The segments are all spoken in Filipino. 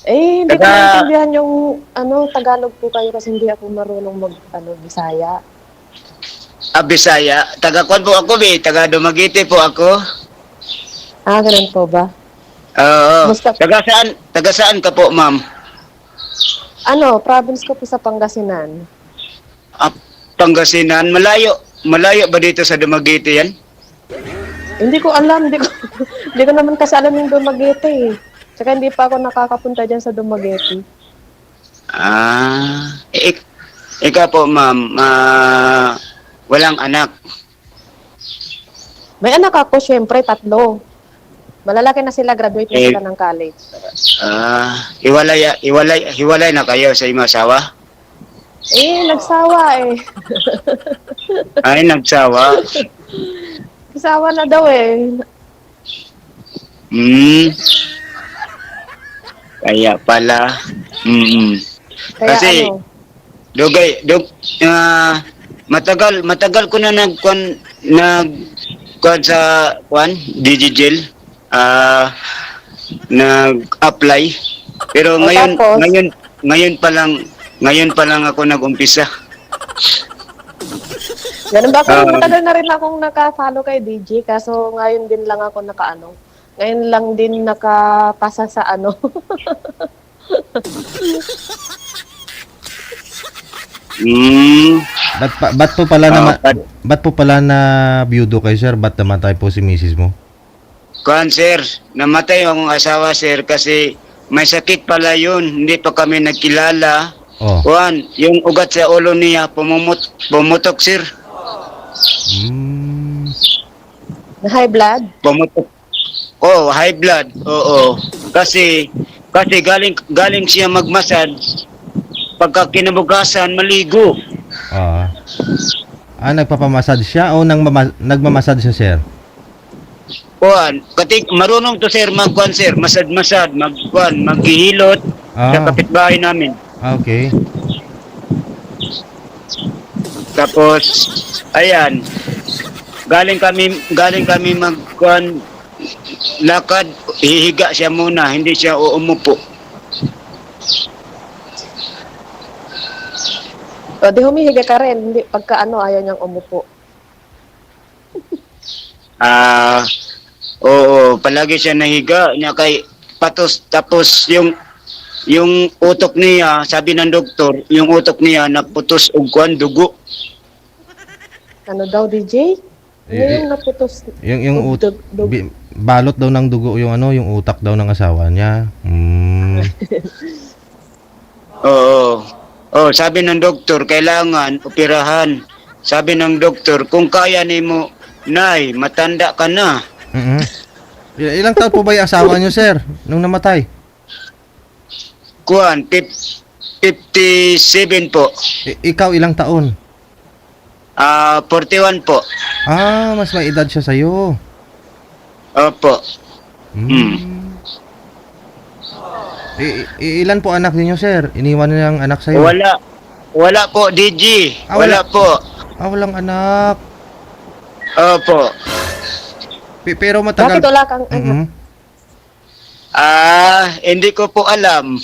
Eh, hindi ko Taga, maintindihan yung Tagalog po kayo kasi hindi ako marunong Bisaya. Bisaya. Taga Kwan po ako, taga Dumaguete po ako. Ah, ganun po ba? Oo. Kumusta? Taga saan ka po, ma'am? Province ko po sa Pangasinan. Ah, Pangasinan. Malayo ba dito sa Dumaguete yan? Hindi ko alam, hindi ko, hindi ko naman kasi alam yung Dumaguete eh. Tsaka hindi pa ako nakakapunta dyan sa Dumaguete. Ah, ikaw po, ma'am, walang anak. May anak ako, syempre, 3. Malalaki na sila, graduate na Eh, sila ng college. hiwalay na kayo sa iyong asawa? Eh, nagsawa eh. Ay, nagsawa. Nagsawa na daw eh. Hmm, kaya pala. Mm. Kaya Kasi, dugay, matagal ko na nagkuan sa Digigel. Nag-apply. Pero o tapos, ngayon pa lang ako nag-umpisa. ganun ba ako, Ah, matagal na rin akong naka-follow kay DJ, kaso ngayon din lang ako ngayon lang din nakapasa sa mm, Ba't po pala na ah, ba't po pala na byudo kayo, sir? Ba't namatay po si misis mo? kuan sir, namatay ang asawa sir kasi may sakit pala yun. Hindi pa kami nagkilala. Oh. Kuan, yung ugat sa ulo niya pumutok sir. Mm. high blood. Pumutok. Oh, high blood. Oo. Kasi galing siya magmasad. Pagka kinabukasan maligo. Ah. Nagpapamassage siya o nagmamassage siya, sir? Kuan, marunong to sir magkuan sir, masad-masad, maghihilot sa Ah, kapitbahay namin. okay. Tapos ayan, galing kami magkuan lakad, hihiga siya muna, hindi siya umupo. O di humihiga ka rin, hindi, pagka ayaw niyang umupo. Ah, oo, palagi siya nahiga niya kay patos tapos yung utok niya, sabi ng doktor, yung utok niya naputos og kuan dugo. Ano daw, DJ? Ano Y- yung naputos? yung balot daw ng dugo yung utak daw ng asawa niya. Oo. Oh, sabi ng doktor, kailangan operahan. Sabi ng doktor, kung kaya nimo, nay, matanda ka na. Mhm. Ilang taon po ba yung asawa niyo, sir, nung namatay? Kuan, 57 po. Ikaw ilang taon? 41 po. Mas may edad siya sa'yo. Opo. Hmm. Ilan po anak niyo, sir? Iniwan niyo ang anak sa'yo? Wala po, DG. Wala. Wala po. Walang anak. Opo. Pero matagal. Bakit wala kang anak? Mhm. Hindi ko po alam.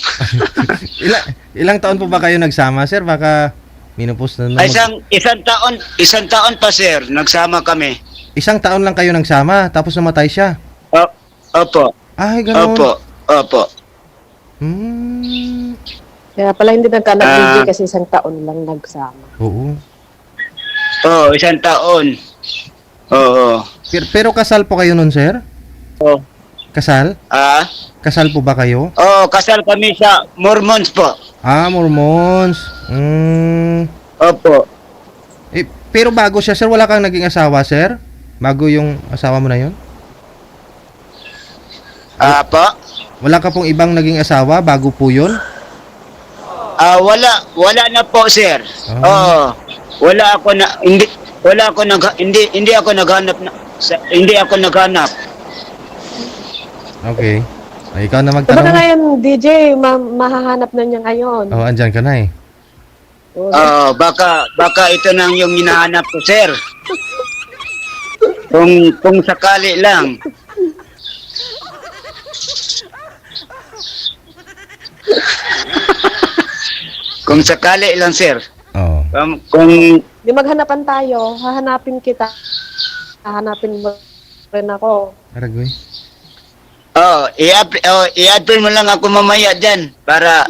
Ilang taon po ba kayo nagsama, sir? Baka minupos na Ay, isang taon pa sir, nagsama kami. Isang taon lang kayo nagsama, tapos namatay siya. Opo. Ay, ganun. Opo. Hmm. Kaya pala hindi nagkaanak DJ kasi isang taon lang nagsama. Oo. Oo, isang taon. Oo. Pero kasal po kayo nun, sir? Oh. Kasal? Kasal po ba kayo? Kasal kami sa Mormons po. Mormons. Opo. Pero bago siya, sir, wala kang naging asawa, sir? Bago yung asawa mo na yun? Po? Wala ka pong ibang naging asawa bago po yun? Wala na po, sir. Wala ako na hindi ako naghanap hindi ako naghanap. Okay. Ay, ikaw na Kumbaga magtanong. ngayon, DJ, mahahanap na niya ngayon. Andyan ka na eh. Baka ito nang yung hinahanap ko, sir. Kung sakali lang. Kung sakali lang, sir. Oo. Kung Di maghanapan tayo, hahanapin kita. Hahanapin mo rin ako. Aragoy. i-add mo lang ako mamaya dyan para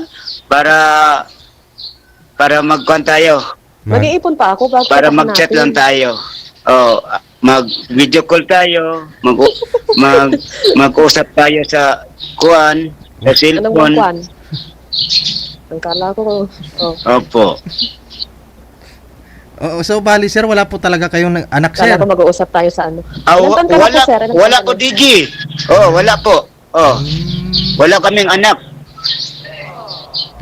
magkuhan tayo. Mag-iipon pa ako bago Para kita mag-chat hanapin. lang tayo. Mag-video call tayo. Mag-usap tayo sa kuan, sa Anong cellphone. magkwan? Ang kala ko, Opo. Oo, so bali sir, wala po talaga kayong anak sir. kala ko mag-uusap tayo sa ano. Ah, Ilang taon ka na wala, po, sir? Ilang wala taon po, ka na? DG. Wala po. Wala kaming anak.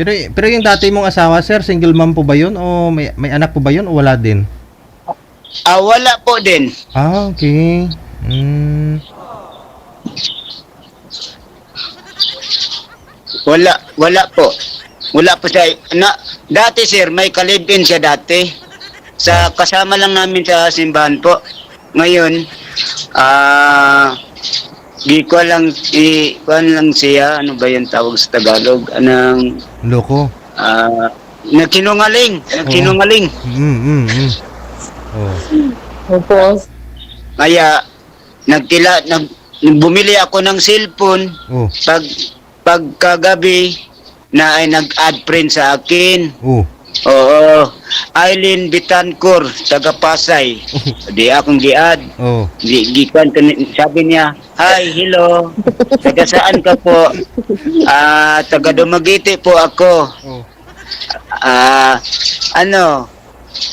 Pero yung dati mong asawa sir, single mom po ba yun? O may anak po ba yun o wala din? Wala po din. Ah, okay. Wala po. Wala po siya. Dati sir, may kalibin siya dati. Kasama lang namin sa simbahan po. Ngayon, kuan lang siya, ano ba yung tawag sa Tagalog? Loko. Nagsinungaling. Oh. Opo. Kaya, bumili ako ng cellphone. Oh. Pagkagabi, na ay nag-add friend sa akin. Oh. Oo. Eileen Bitancor, taga Pasay. Di akong gi-add. Oh. Sabi niya, "Hi, hello. Taga saan ka po?" Taga Dumaguete po ako. Oh.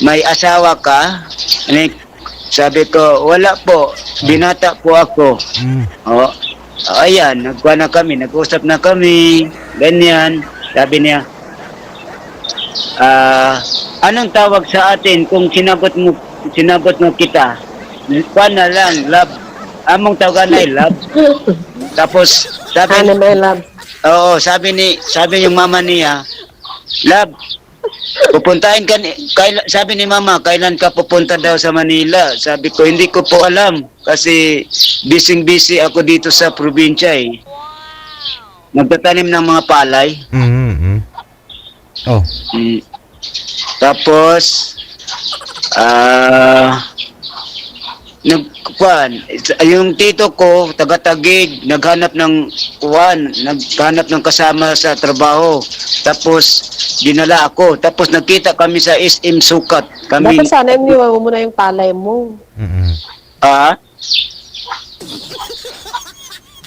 May asawa ka? Sabi ko, wala po. Binata po ako. Oh. Ayan, nagkuha na kami, nag-usap na kami, ganyan. Sabi niya, anong tawag sa atin kung sinagot mo kita? Kuha na lang, love. Among tawagan ay love. Tapos, Ano may love? sabi yung mama niya, love, pupuntahin ka sabi ni mama, kailan ka pupunta daw sa Manila? Sabi ko, hindi ko po alam kasi busy ako dito sa probinsya eh. Nagtatanim ng mga palay. Oh. Tapos yung tito ko taga-Taguig naghanap ng kasama sa trabaho. Tapos dinala ako. Tapos nagkita kami sa SM Sukat. Dapat sana iniwan mo muna yung palay mo.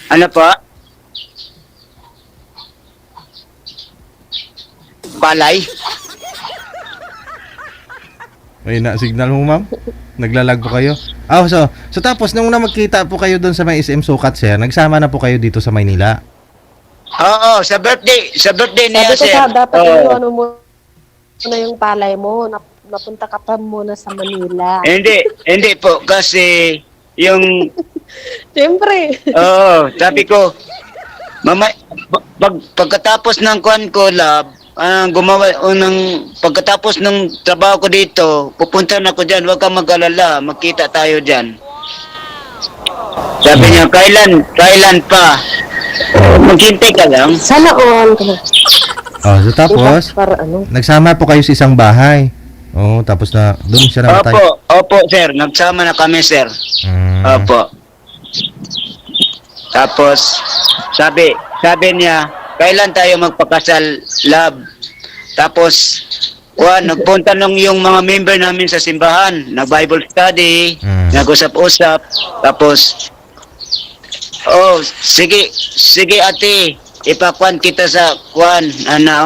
Ano pa? Palay? May signal mo ma'am? Naglalag po kayo? So tapos nung magkita po kayo doon sa may SM Sukat sir, nagsama na po kayo dito sa Maynila? Oo, sa birthday niya, Sabi ko sir. dapat iniwan mo muna yung palay mo. Napunta ka pa muna sa Manila. Hindi po, kasi yung Siyempre. sabi ko, mama, pagkatapos ng kuan ko, lab, pagkatapos ng trabaho ko dito, pupunta na ako dyan, huwag kang mag-alala, magkita tayo dyan. Sabi niya, kailan pa? Maghintay ka lang. Sana all. So tapos, Para ano? nagsama po kayo sa isang bahay. Tapos na doon siya namatay. Opo, sir, nagsama na kami, sir. Opo. Tapos, sabi niya, kailan tayo magpakasal, love? Tapos, nagpunta nung yung mga member namin sa simbahan, nag-Bible study, nag-usap-usap. Tapos, sige ate, ipakuan kita sa kuan.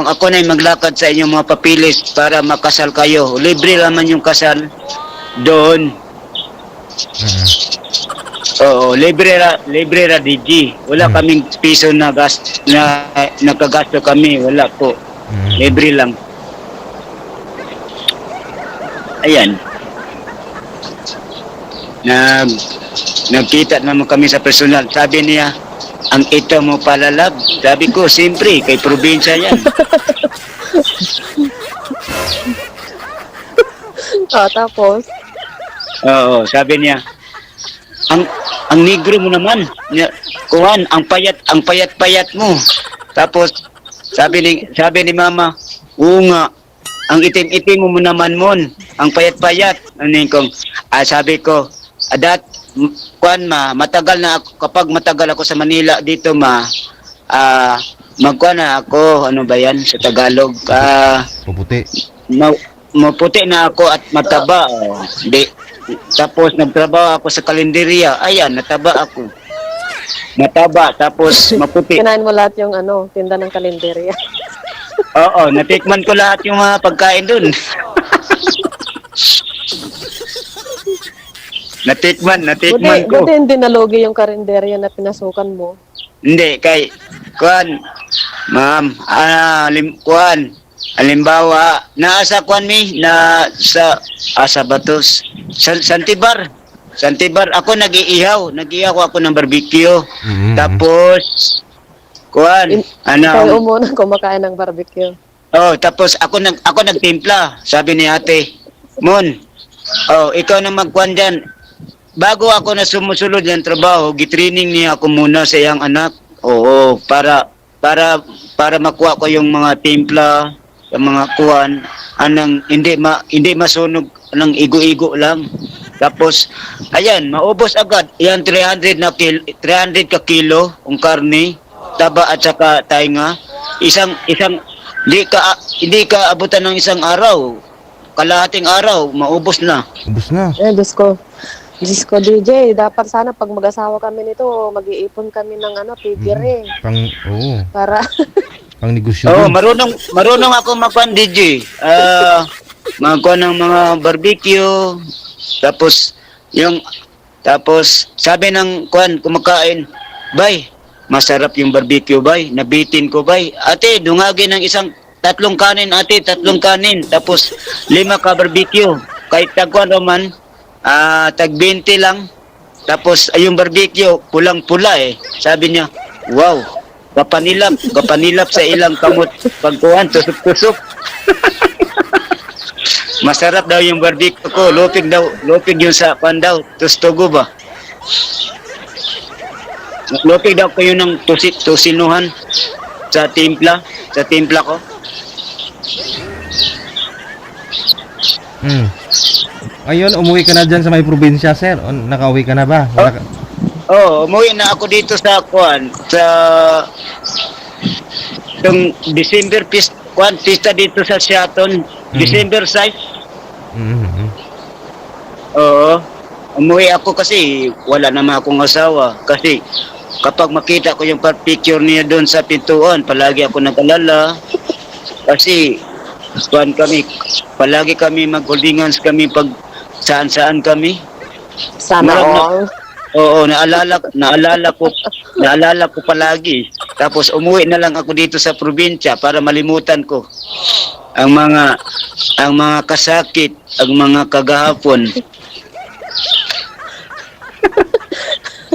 Ako na maglakad sa inyong mga papilis para makasal kayo. Libre naman yung kasal doon. Libre ra DG. Wala kaming piso na nakagasto kami, wala po. Libre lang. Ayan. Nagkita naman kami sa personal. Sabi niya, ang ito mo pala, love. Sabi ko, siyempre, kay probinsya yan. Tapos? Sabi niya, ang negro mo naman, kuhan, ang payat-payat mo. Tapos, sabi ni mama, oo nga, ang itim-itim mo naman mon, ang payat-payat. Ano kong, sabi ko, kuan matagal na ako, kapag matagal ako sa Manila dito magkuan na ako, ano ba yan sa Tagalog? Puputi. Maputi na ako at mataba. Di, tapos nagtrabaho ako sa kalenderya, ayan, nataba ako. Mataba, tapos maputi. Kinain mo lahat yung tinda ng kalenderya. Oo, natikman ko lahat yung mga pagkain dun. natikman ko. Buti hindi nalugi yung kalenderya na pinasukan mo. Hindi, kay, kuan, ma'am, kuan, halimbawa, naasa kuan sa Batos, Santibar, ako nag-iihaw ako ng barbecue. Mhm. Tapos, kuan, Ikaw muna kumakain ng barbecue. tapos ako nagtimpla, sabi ni ate, Mon, ikaw na magkuan dyan. Bago ako na sumusunod ng trabaho, gitraining niya ako muna sa iyang anak. Oo, para makuha ko yung mga timpla, yung mga kuan, hindi masunog ng igo-igo lang. Tapos, ayan, maubos agad. Yan 300 ka kilo ang karne, taba at saka tainga. Hindi ka abutan ng isang araw. Kalahating araw, maubos na. Ubus na. Diyos ko, DJ, dapat sana pag mag-asawa kami nito, mag-iipon kami ng pipire. Oo. Para, Pang negosyo. Marunong ako magkuhan, DJ. Magkuhan ng mga barbecue. Tapos sabi ng kuhan, kumakain, bay, masarap yung barbecue, bay. Nabitin ko, bay. Ate, dungagin ng tatlong kanin, ate, tatlong kanin. Tapos 5 ka barbecue. Kahit tagkuhan naman, tag 20 lang. Tapos yung barbecue, pulang-pula eh. Sabi niya, wow, kapanilap sa ilang kamot. Pagkuhan, tusok-tusok. Masarap daw yung barbecue ko. Lupig yung sa pandaw. Tustugo ba? Lupig daw ko yun ng tusinuhan sa timpla ko. Ayun, umuwi ka na dyan sa may probinsya, sir. O, nakauwi ka na ba? Umuwi na ako dito sa yung December pista dito sa Seaton. December 6. Mhm. Oo. Umuwi ako kasi wala naman akong asawa. Kasi kapag makita ko yung picture niya doon sa pintuan, palagi ako nag-alala. Kasi palagi kami mag-holdingans kami pag saan-saan kami. sana all. Oo, naalala ko palagi. Tapos umuwi na lang ako dito sa probinsya para malimutan ko ang mga kasakit, ang mga kagahapon.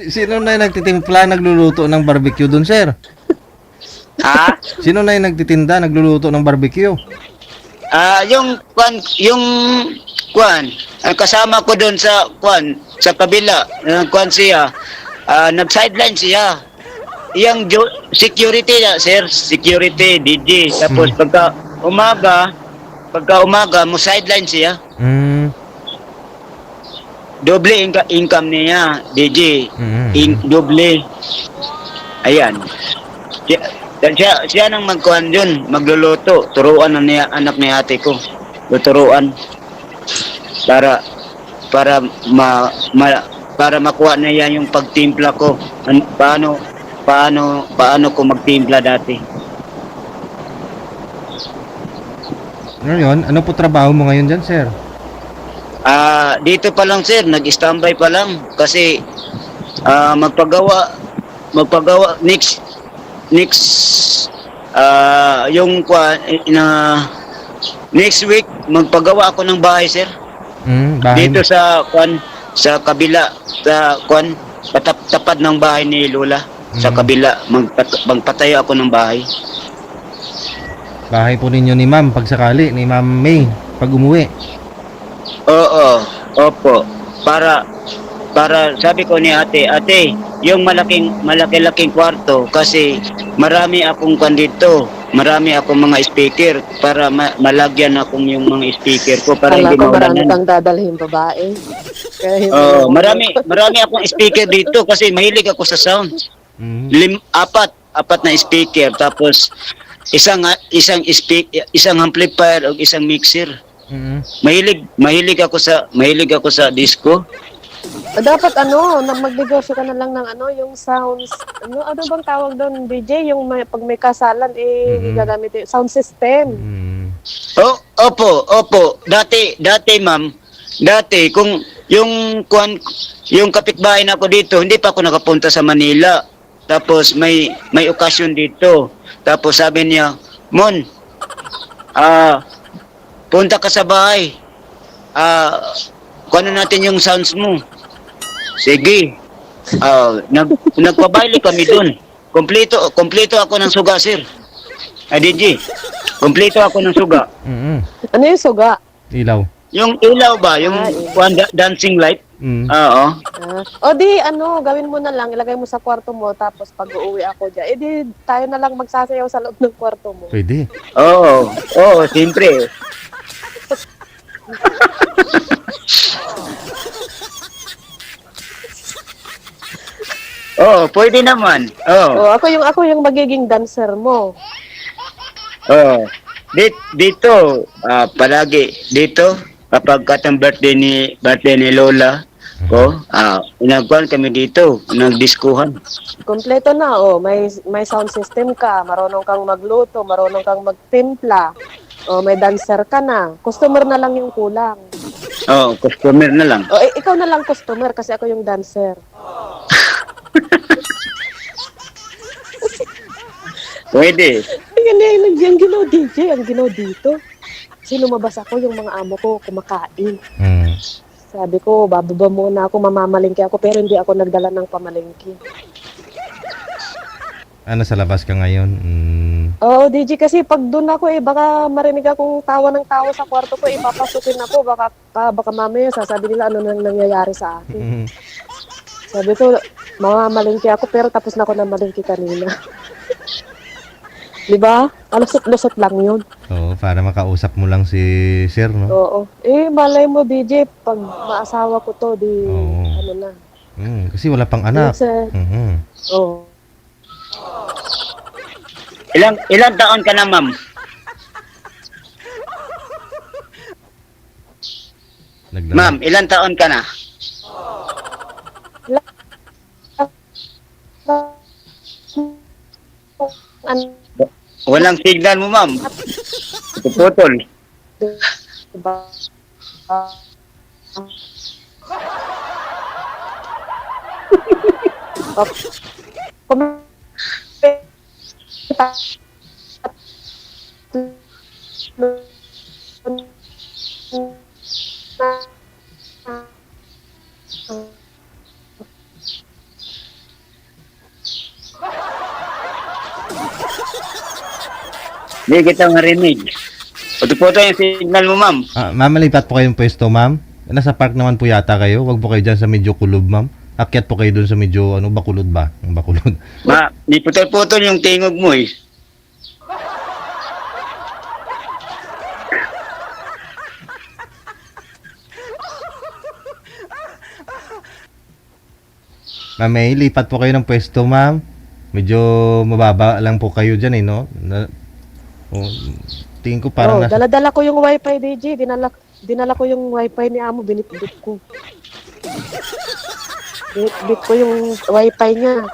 Sino na yung nagtitimpla, nagluluto ng barbecue dun, sir? Ha? Sino na yung nagtitinda, nagluluto ng barbecue? Yung kasama ko doon sa kabila, siya, nag-sideline siya. Yung security na, sir, security, DJ. Tapos pagka umaga, mo sideline siya. Doble income niya, DJ. Doble. Ayan. Siya nang magkuhan yun, magluluto. Turuan na niya, anak ni ate ko. Tuturuan. Para makuha niya yung pagtimpla ko. Paano ko magtimpla dati. Ngayon, ano po trabaho mo ngayon dyan, sir? Dito pa lang, sir, nag-standby pa lang kasi magpagawa next next week magpagawa ako ng bahay, sir. Bahay Dito sa kabila sa tapad ng bahay ni Lola. Sa kabila magpatayo ako ng bahay. Bahay po ninyo ni ma'am, pag sakali, ni ma'am May, pag umuwi. Opo. Para sabi ko ni ate, yung malaki-laking kwarto kasi marami akong dito. marami akong mga speaker para malagyan akong yung mga speaker ko para Kala hindi ko marami maulanan. kang dadalhin babae. Kaya hindi Oh, mo- marami akong speaker dito kasi mahilig ako sa sound. Apat na speaker tapos isang amplifier o isang mixer. Mahilig ako sa disco. Dapat na magnegosyo ka na lang ng yung sounds, ano bang tawag doon, DJ, yung pag may kasalan, gagamit yung sound system. Oh, opo. Dati ma'am, kung yung kapitbahay na ako dito, hindi pa ako nakapunta sa Manila. Tapos may okasyon dito. Tapos sabi niya, Mon, punta ka sa bahay. Kuno natin yung sounds mo. Sige. Nagpabaili kami doon. Kompleto ako ng suga, sir. DJ. Kompleto ako ng suga. Ano yung suga? Ilaw. Yung ilaw ba? Yung dancing light? Oo. Di gawin mo na lang, ilagay mo sa kwarto mo, tapos pag uuwi ako dyan, di tayo na lang magsasayaw sa loob ng kwarto mo. Pwede. Oo, siyempre. Pwede naman. Ako yung magiging dancer mo. Dito, palagi dito kapag katang birthday ni Lola ko, inagwan kami dito, nagdiskuhan. Kompleto na, may sound system ka, marunong kang magluto, marunong kang magtimpla, may dancer ka na. Customer na lang yung kulang. Customer na lang. Ikaw na lang customer kasi ako yung dancer. Pwede. Ang ginaw DJ, ang ginaw dito. Kasi lumabas ako, yung mga amo ko kumakain. Sabi ko, bababa muna ako, mamamalingki ako, pero hindi ako nagdala ng pamalingki. Sa labas ka ngayon? Oo, DJ, kasi pag doon ako baka marinig akong tawa ng tawa sa kwarto ko, papasukin ako, baka mamaya sasabi nila ano nang nangyayari sa akin. Sabi ko, mamamalingki ako, pero tapos na ako na malingki kanina. Diba? Lusot-lusot lang yun. Oo, para makausap mo lang si sir, no? Oo. Malay mo, DJ, pag maasawa ko to, ano na. Kasi wala pang anak. Oo. Ilang taon ka na, ma'am? Ma'am, ilang taon ka na? Walang signal mo, ma'am. Putol. Diba? Hindi kita marinig. Puto-puto yung signal mo, ma'am. Ma'am, malipat po kayong pwesto, ma'am. Nasa park naman po yata kayo. Wag po kayo dyan sa medyo kulob, ma'am. Akyat po kayo dun sa medyo, bakulod ba? Ang bakulod. Di putol-putol yung tingog mo eh. Ma'am, may lipat po kayo ng pwesto, ma'am. Medyo mababa lang po kayo dyan, no? Tingin ko parang dala-dala ko yung wifi, DJ. Dinala ko yung wifi ni Amo, binitbit ko. Binitbit ko yung wifi niya.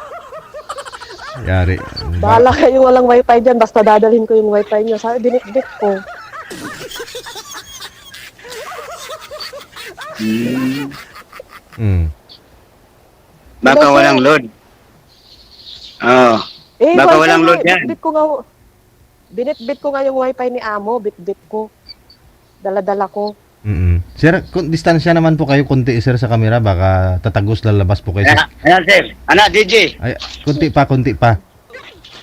Yari. Bahala kayo walang wifi dyan, basta dadalhin ko yung wifi niya. Sabi, binitbit ko. Baka walang load. Baka walang load yan. Binitbit ko nga yung wifi ni Amo, bitbit ko. Dala-dala ko. Sir, kung distansya naman po kayo konti, sir, sa camera, baka tatagos lalabas po kayo. Ayan, sir. DJ. Ay, konti pa.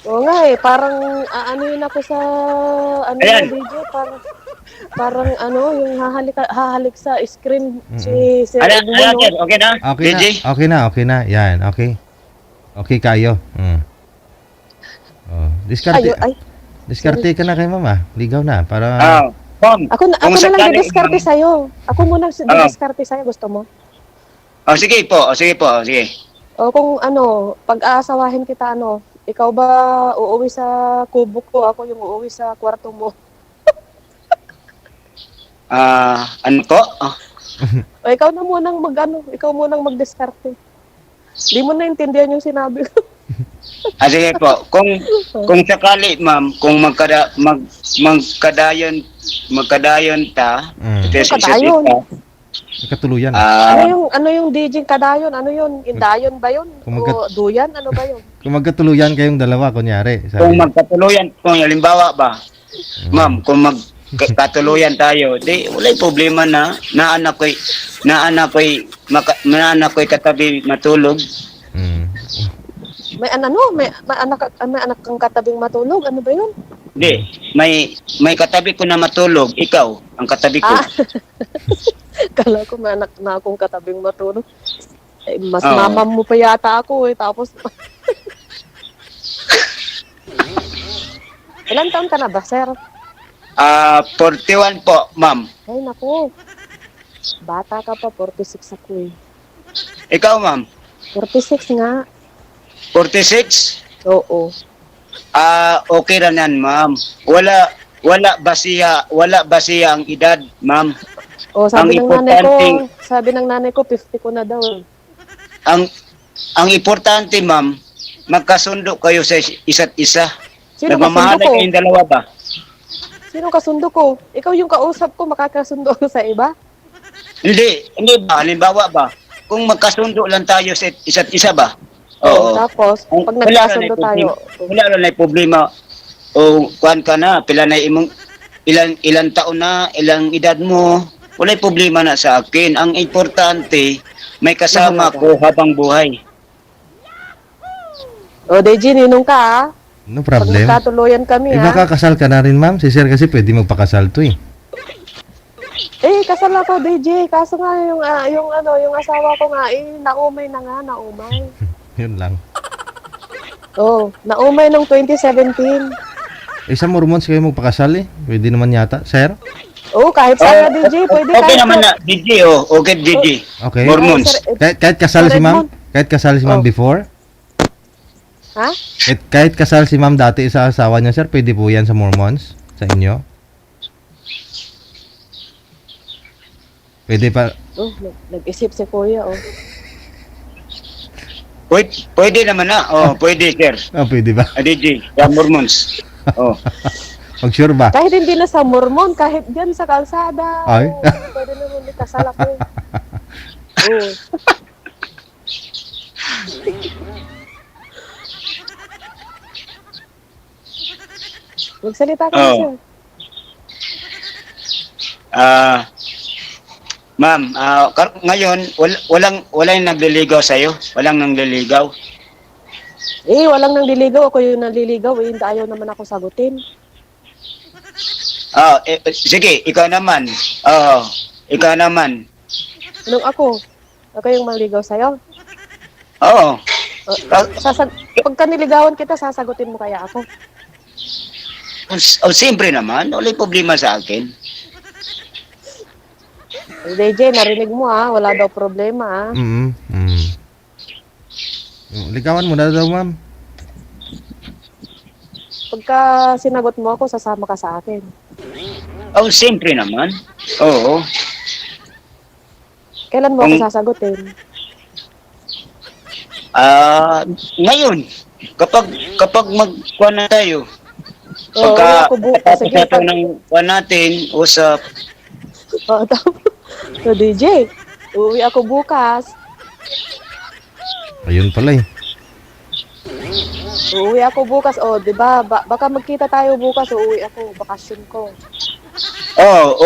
Oo nga parang yun ako sa DJ, parang yung hahalik sa screen si Sir Ayan, sir. Okay na? DJ? Okay na. Yan, okay. Okay kayo. Diskarte. Diskarte ka na kay mama. Ligaw na para Ma'am, Ako na kung lang sakali, didiskarte ma'am. sa'yo. Ako muna didiskarte sa'yo. Gusto mo? Sige po, sige po, sige. O kung ano, pag-aasawahin kita, ano, ikaw ba uuwi sa kubo ko? Ako yung uuwi sa kwarto mo. Ano po? O ikaw na munang ikaw munang magdiskarte. Di mo naintindihan yung sinabi ko. Sige po. Kung sakali, ma'am, kung magkadayon ta, ito sa isa't Kadayon? isa, Katuluyan. Ano yung DJ kadayon? Ano yun? Indayon ba yun? Kung O duyan? Ano ba yun? Kung magkatuluyan kayong dalawa, kunyari. kung Sabi. magkatuluyan, kung halimbawa ba, ma'am, kung magkatuluyan tayo, di walay problema na naanak ko'y katabi matulog. Mm. May anak kang katabing matulog. Ano ba yun? Di, may katabi ko na matulog, ikaw ang katabi ko. Kala ko may anak na akong katabing matulog. Eh, mas Oo. mamam mo pa yata ako eh. Tapos, ilan taon ka na ba, sir? 41 po, ma'am. Ay, naku. Bata ka pa, 46 ako eh. Ikaw, ma'am, 46 nga. 46? Oo. Okay na yan, ma'am. Wala ba siya ang edad, ma'am? O, sabi Ang ng nanay ko, 50 ko na daw eh. Ang importante, ma'am, magkasundo kayo sa isa't isa. Sino Nagmamahalan kasundo ko? kayong dalawa ba? Sino kasundo ko? Ikaw yung kausap ko, makakasundo ako sa iba? Hindi ba? Halimbawa ba? Kung magkasundo lang tayo sa isa't isa ba? Oo. Tapos, pag Wala nagkasundo na tayo, Wala na problema. O kuan ka na, pila na imong ilang taon na, ilang edad mo. Wala problema na sa akin. Ang importante, may kasama Mahalaga. ko habang buhay. o, DJ, ninong ka ah. No Pag problem. nagkatuluyan kami Eh, ah. baka kasal ka na rin, ma'am. Si sir kasi pwede magpakasal to eh. Eh, kasal ako, DJ. Kaso nga, yung asawa ko nga, naumay na nga, naumay. Yun lang. Oh, naumay nung 2017. Eh, sa Mormons kayo magpakasal eh. Pwede naman yata, sir. Oh, kahit saan na, DJ, pwede Okay kahit naman sa- na, DJ, okay, DJ. Okay. Mormons. Sir, Kahit kasal si Sir ma'am? Edmond. Kahit kasal si ma'am Oh. before? Ha? Kahit kasal si ma'am dati sa asawa niya, sir, pwede po yan sa Mormons? Sa inyo? Pwede pa. Oh, nag-isip si Kuya, oh. Pwede naman na. Pwede, sir. Oh, pwede ba? DJ, sa Mormons. Pag sure ba? Kahit hindi na sa Mormon, kahit dyan sa kalsada. Ay. Oh, pwede naman ikasal ako. Oh. Magsalita ka Oh. sir. Ma'am, ngayon, walang nagliligaw sa'yo? Walang nagliligaw? Eh, walang nang diligaw. Ako yung naliligaw. Eh, hindi ayaw naman ako sagutin. Sige, ikaw naman. Ikaw naman. Nung ako yung maligaw sa'yo. Oo. Pagka niligawan kita, sasagutin mo kaya ako. Siyempre naman, wala problema sa akin. DJ, narinig mo wala daw problema Ligawan mo na daw, ma'am. Pagka sinagot mo ako, sasama ka sa akin. Siyempre naman. Oo. Kailan mo ako sasagutin? Ngayon, kapag magkuha na tayo, Oo, ako bukas. Sige, pagkatapos ng kuha natin, usap. So, DJ, uuwi ako bukas. Ayun pala eh. Uuwi ako bukas. Di ba? Baka magkita tayo bukas. Uuwi ako. Bakasyon ko.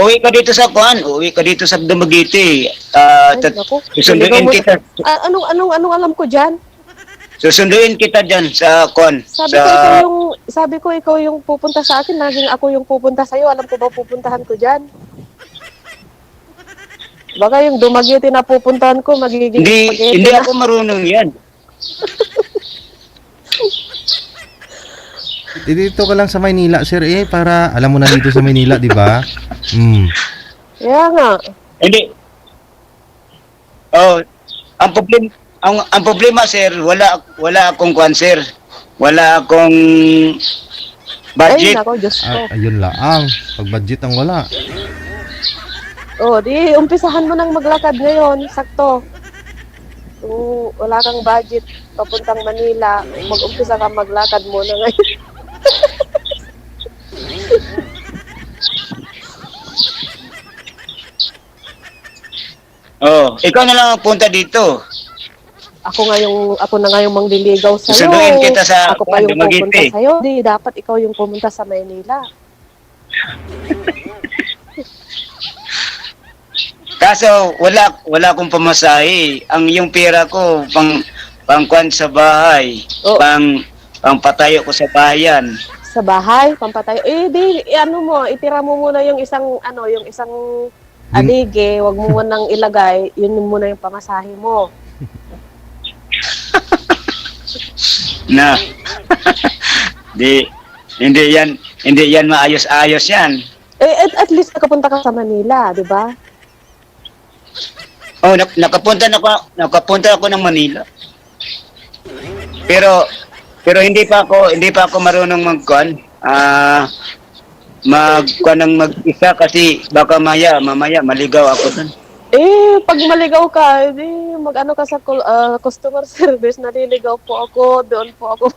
Uwi ka dito sa kuan, uwi ka dito sa Dumaguete. Ay, naku. Susunduin kita. Anong alam ko dyan? Susunduin kita diyan sa kuan. Sabi ko ikaw yung pupunta sa akin. Naging ako yung pupunta sa'yo. Alam ko ba pupuntahan ko dyan? Baka yung Dumaguete na pupuntahan ko, magiging Hindi na. ako marunong 'yan. dito ka lang sa Maynila, sir, para alam mo na dito sa Maynila, di ba? Kaya nga. Hindi. Oh, ang problema sir, wala akong kwan sir. Wala akong Ay, budget. nako, Diyos ko. Ayun lang. Pag budget ang wala. Oh, di, umpisahan mo nang maglakad ngayon. Sakto. Kung wala kang budget, papuntang Manila, mag-umpisa ka maglakad muna ngayon. Oh, ikaw na lang ang punta dito. Ako na nga yung mangliligaw sa'yo. Susunduin kita sa Ako pa yung Dumaguete. pupunta sa'yo. Di, dapat ikaw yung pumunta sa Maynila. Kaso wala akong pamasahe. Ang yung pera ko pangkwan sa bahay, Oh. pang patayo ko sa bayan. Sa bahay, pampatay. Di, itira mo muna yung isang alige, wag mo munang ilagay, yun muna yung pamasahe mo. Na hindi yan maayos-ayos yan. At least nakapunta ka sa Manila, di ba? Oh, nakapunta ako ng Manila. Pero hindi pa ako marunong magkuan. Magkuan ng mag-isa kasi baka mamaya maligaw ako dun. Pag maligaw ka, mag-ano ka sa customer service, naliligaw po ako, doon po ako.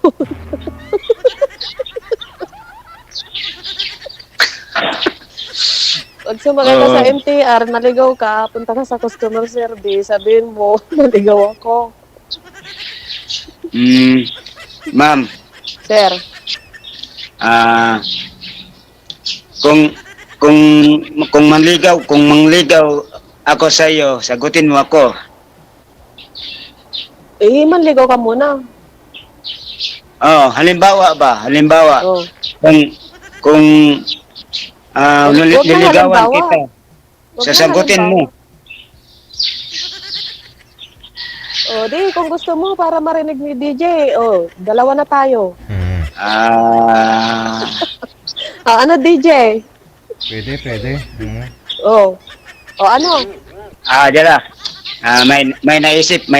Pag sumakay ka sa MTR, naligaw ka, punta ka sa customer service, sabihin mo, naligaw ako. Ma'am, Sir, kung mangligaw ako sa iyo, sagutin mo ako. manligaw ka muna. Oh, halimbawa, Oh. kung Huwag na niligawan halimbawa. kita, Huwag na sasagutin mo. Di, kung gusto mo, para marinig ni DJ, dalawa na tayo. Ano, DJ? Pwede. Ano? Dala. May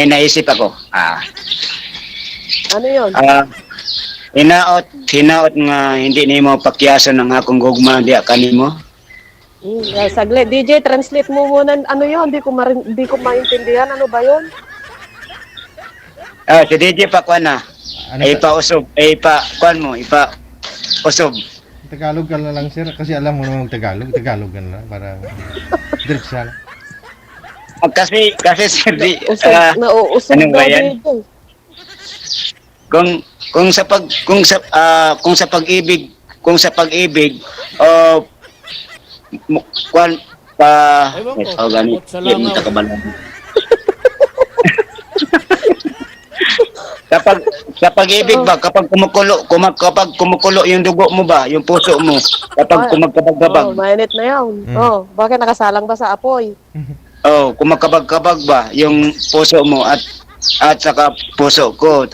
naisip ako. Ano yun? Hinaot nga hindi nimo pakyason ang akong gugma diya kanimo. Saglit, DJ, translate mo muna. Ano yun? Di ko maintindihan. Ano ba yun? Si DJ pa kuan na. Ano Ipa-usob, ipa-usob. Tagalog ka na lang, sir, kasi alam mo naman Tagalog ka na lang para diretsa lang. Kasi sir di Nauusog ano ba na, yan? DJ. kung sa pag-ibig kuan pa ganit yun takabalan. Sa pag-ibig ba kapag kumukulo yung dugo mo ba, yung puso mo kapag kumagkabag-kabag. Mainit na yan. Bakit nakasalang ba sa apoy? Kumakabag-kabag ba yung puso mo at saka puso ko.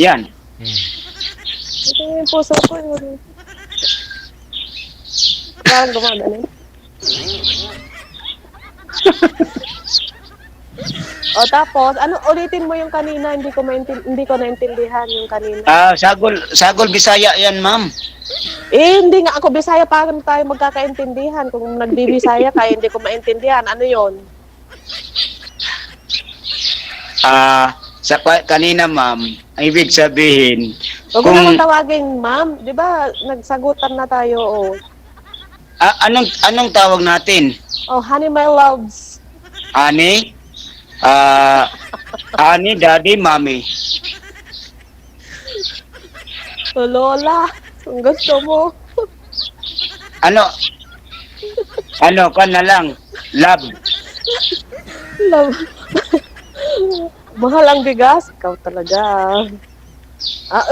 Yan. Ito yung puso ko. Parang gumagano. Tapos, ulitin mo yung kanina, hindi ko naintindihan yung kanina. Sagol Bisaya yan, ma'am. Hindi nga ako Bisaya, paano tayo magkakaintindihan? Kung nagbibisaya ka, hindi ko maintindihan. Ano yon? Kanina, ma'am, ibig sabihin, Huwag mo naman tawagin, ma'am. Di ba, nagsagutan na tayo, anong tawag natin? Honey, my loves. Ani? Ani, daddy, mami. Lola, kung gusto mo. Ano ka na lang? Love. Love. Mahal ang bigas? Ikaw talaga.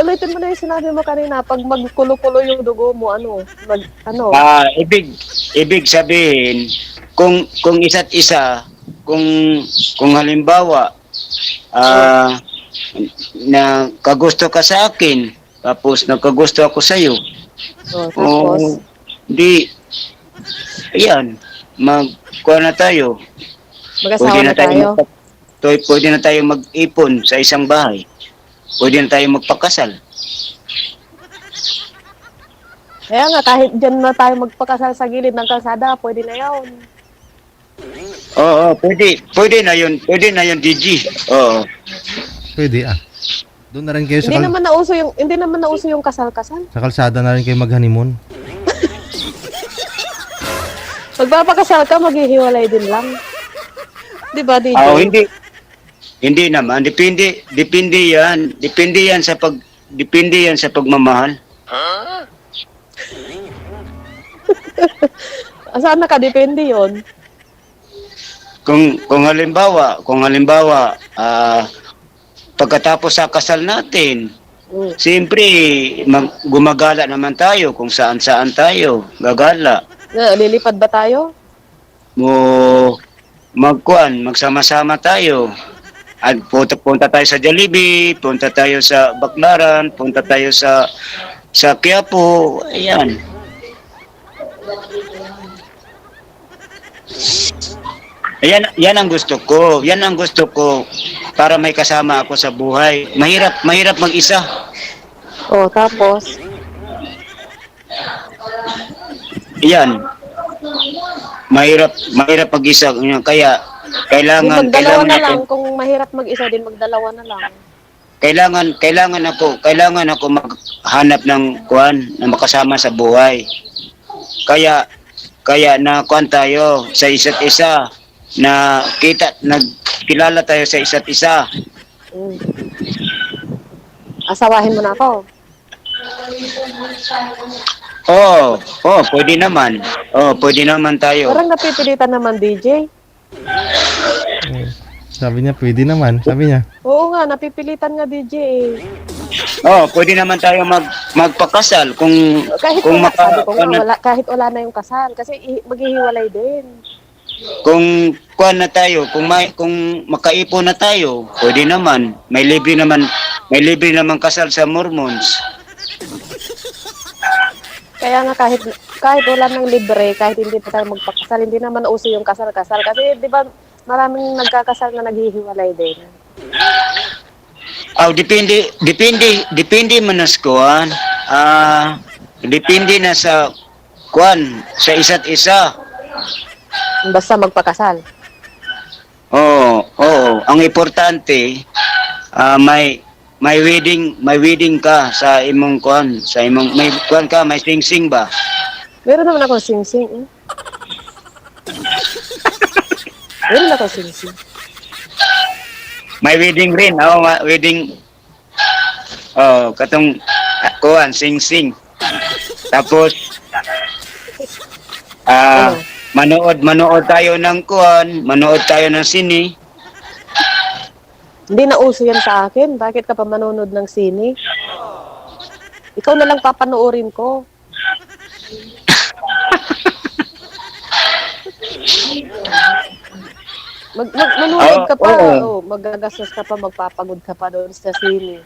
Ulitin mo na yung sinabi mo kanina. Pag magkulo-kulo yung dugo mo, Ibig sabihin, kung isa't isa, kung halimbawa, na kagusto ka sa akin, Tapos nagkagusto ako sa'yo. Oh, O, tapos, di, ayan, magkuha na tayo. mag-asawa na tayo. Pwede na tayo mag-ipon sa isang bahay. Pwede na tayo magpakasal. Kaya nga, kahit dyan na tayo magpakasal sa gilid ng kalsada, pwede na yun. Oo, pwede. Pwede na yun. Pwede na yun, DG. Oo. Pwede ah. Doon na rin kayo Hindi naman nauso yung kasal-kasal. sa kalsada na rin kayo mag-honeymoon. Magpapakasal ka, maghihiwalay din lang. Di ba, DJ? Hindi. Hindi naman. Depende yan. Depende yan sa pagmamahal. Saan nakadepende yon? Kung halimbawa, pagkatapos sa kasal natin, siyempre, gumagala naman tayo kung saan-saan tayo. Gagala. Lilipad ba tayo? Magsama-sama tayo. At punta tayo sa Jollibee, punta tayo sa Baclaran, punta tayo sa Quiapo. Ayan. Yan ang gusto ko. Yan ang gusto ko para may kasama ako sa buhay. Mahirap mag-isa. Oh, tapos? Yan. Mahirap mag-isa. Kaya kailangan Magdalawa na natin, lang. Kung mahirap mag-isa din, magdalawa na lang. kailangan ako maghanap ng na makasama sa buhay. Kaya na tayo sa isa't isa, na nagkilala tayo sa isa't isa. Mm. Asawahin mo na ako. Pwede naman. Pwede naman tayo. Parang napipilitan naman, DJ. Sabi niya, pwede naman. Sabi niya. Oo nga, napipilitan nga, DJ. Pwede naman tayo magpakasal kung Kahit sabi ko nga, kahit wala na yung kasal. Kasi maghihiwalay din. Kung na tayo, kung makaipon na tayo, pwede naman. May libre naman kasal sa Mormons. Kaya nga kahit wala nang libre, kahit hindi pa tayo magpakasal, hindi naman uso yung kasal-kasal. Kasi di ba maraming nagkakasal na naghihiwalay din. Depende man na sa kuwan. Depende na sa sa isa't isa. Basta magpakasal. Oo. Ang importante, may wedding ka sa imong may may sing-sing ba? Meron naman ako sing-sing. Meron ako sing-sing. May wedding rin. Wedding. Katong sing-sing. Tapos manood tayo ng manood tayo ng sine. Hindi na uso yan sa akin. Bakit ka pa manonood ng sine? Ikaw na lang papanoorin ko. Manonood ka pa. Magagastos ka pa, magpapagod ka pa doon sa sine.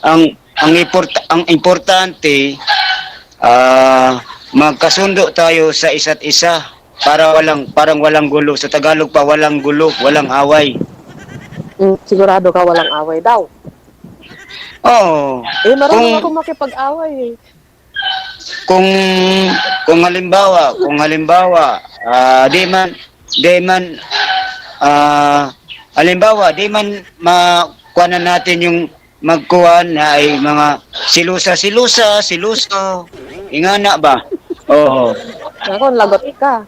Ang importante, magkasundo tayo sa isa't isa para parang walang gulo. Sa Tagalog pa, walang gulo, walang away. Sigurado ka walang away daw. Oo. Marunong ako makipag-away eh. Kung halimbawa, di man makuha natin yung magkuhan na ay mga siluso, ingana ba? Oo. Ako, lagot ka.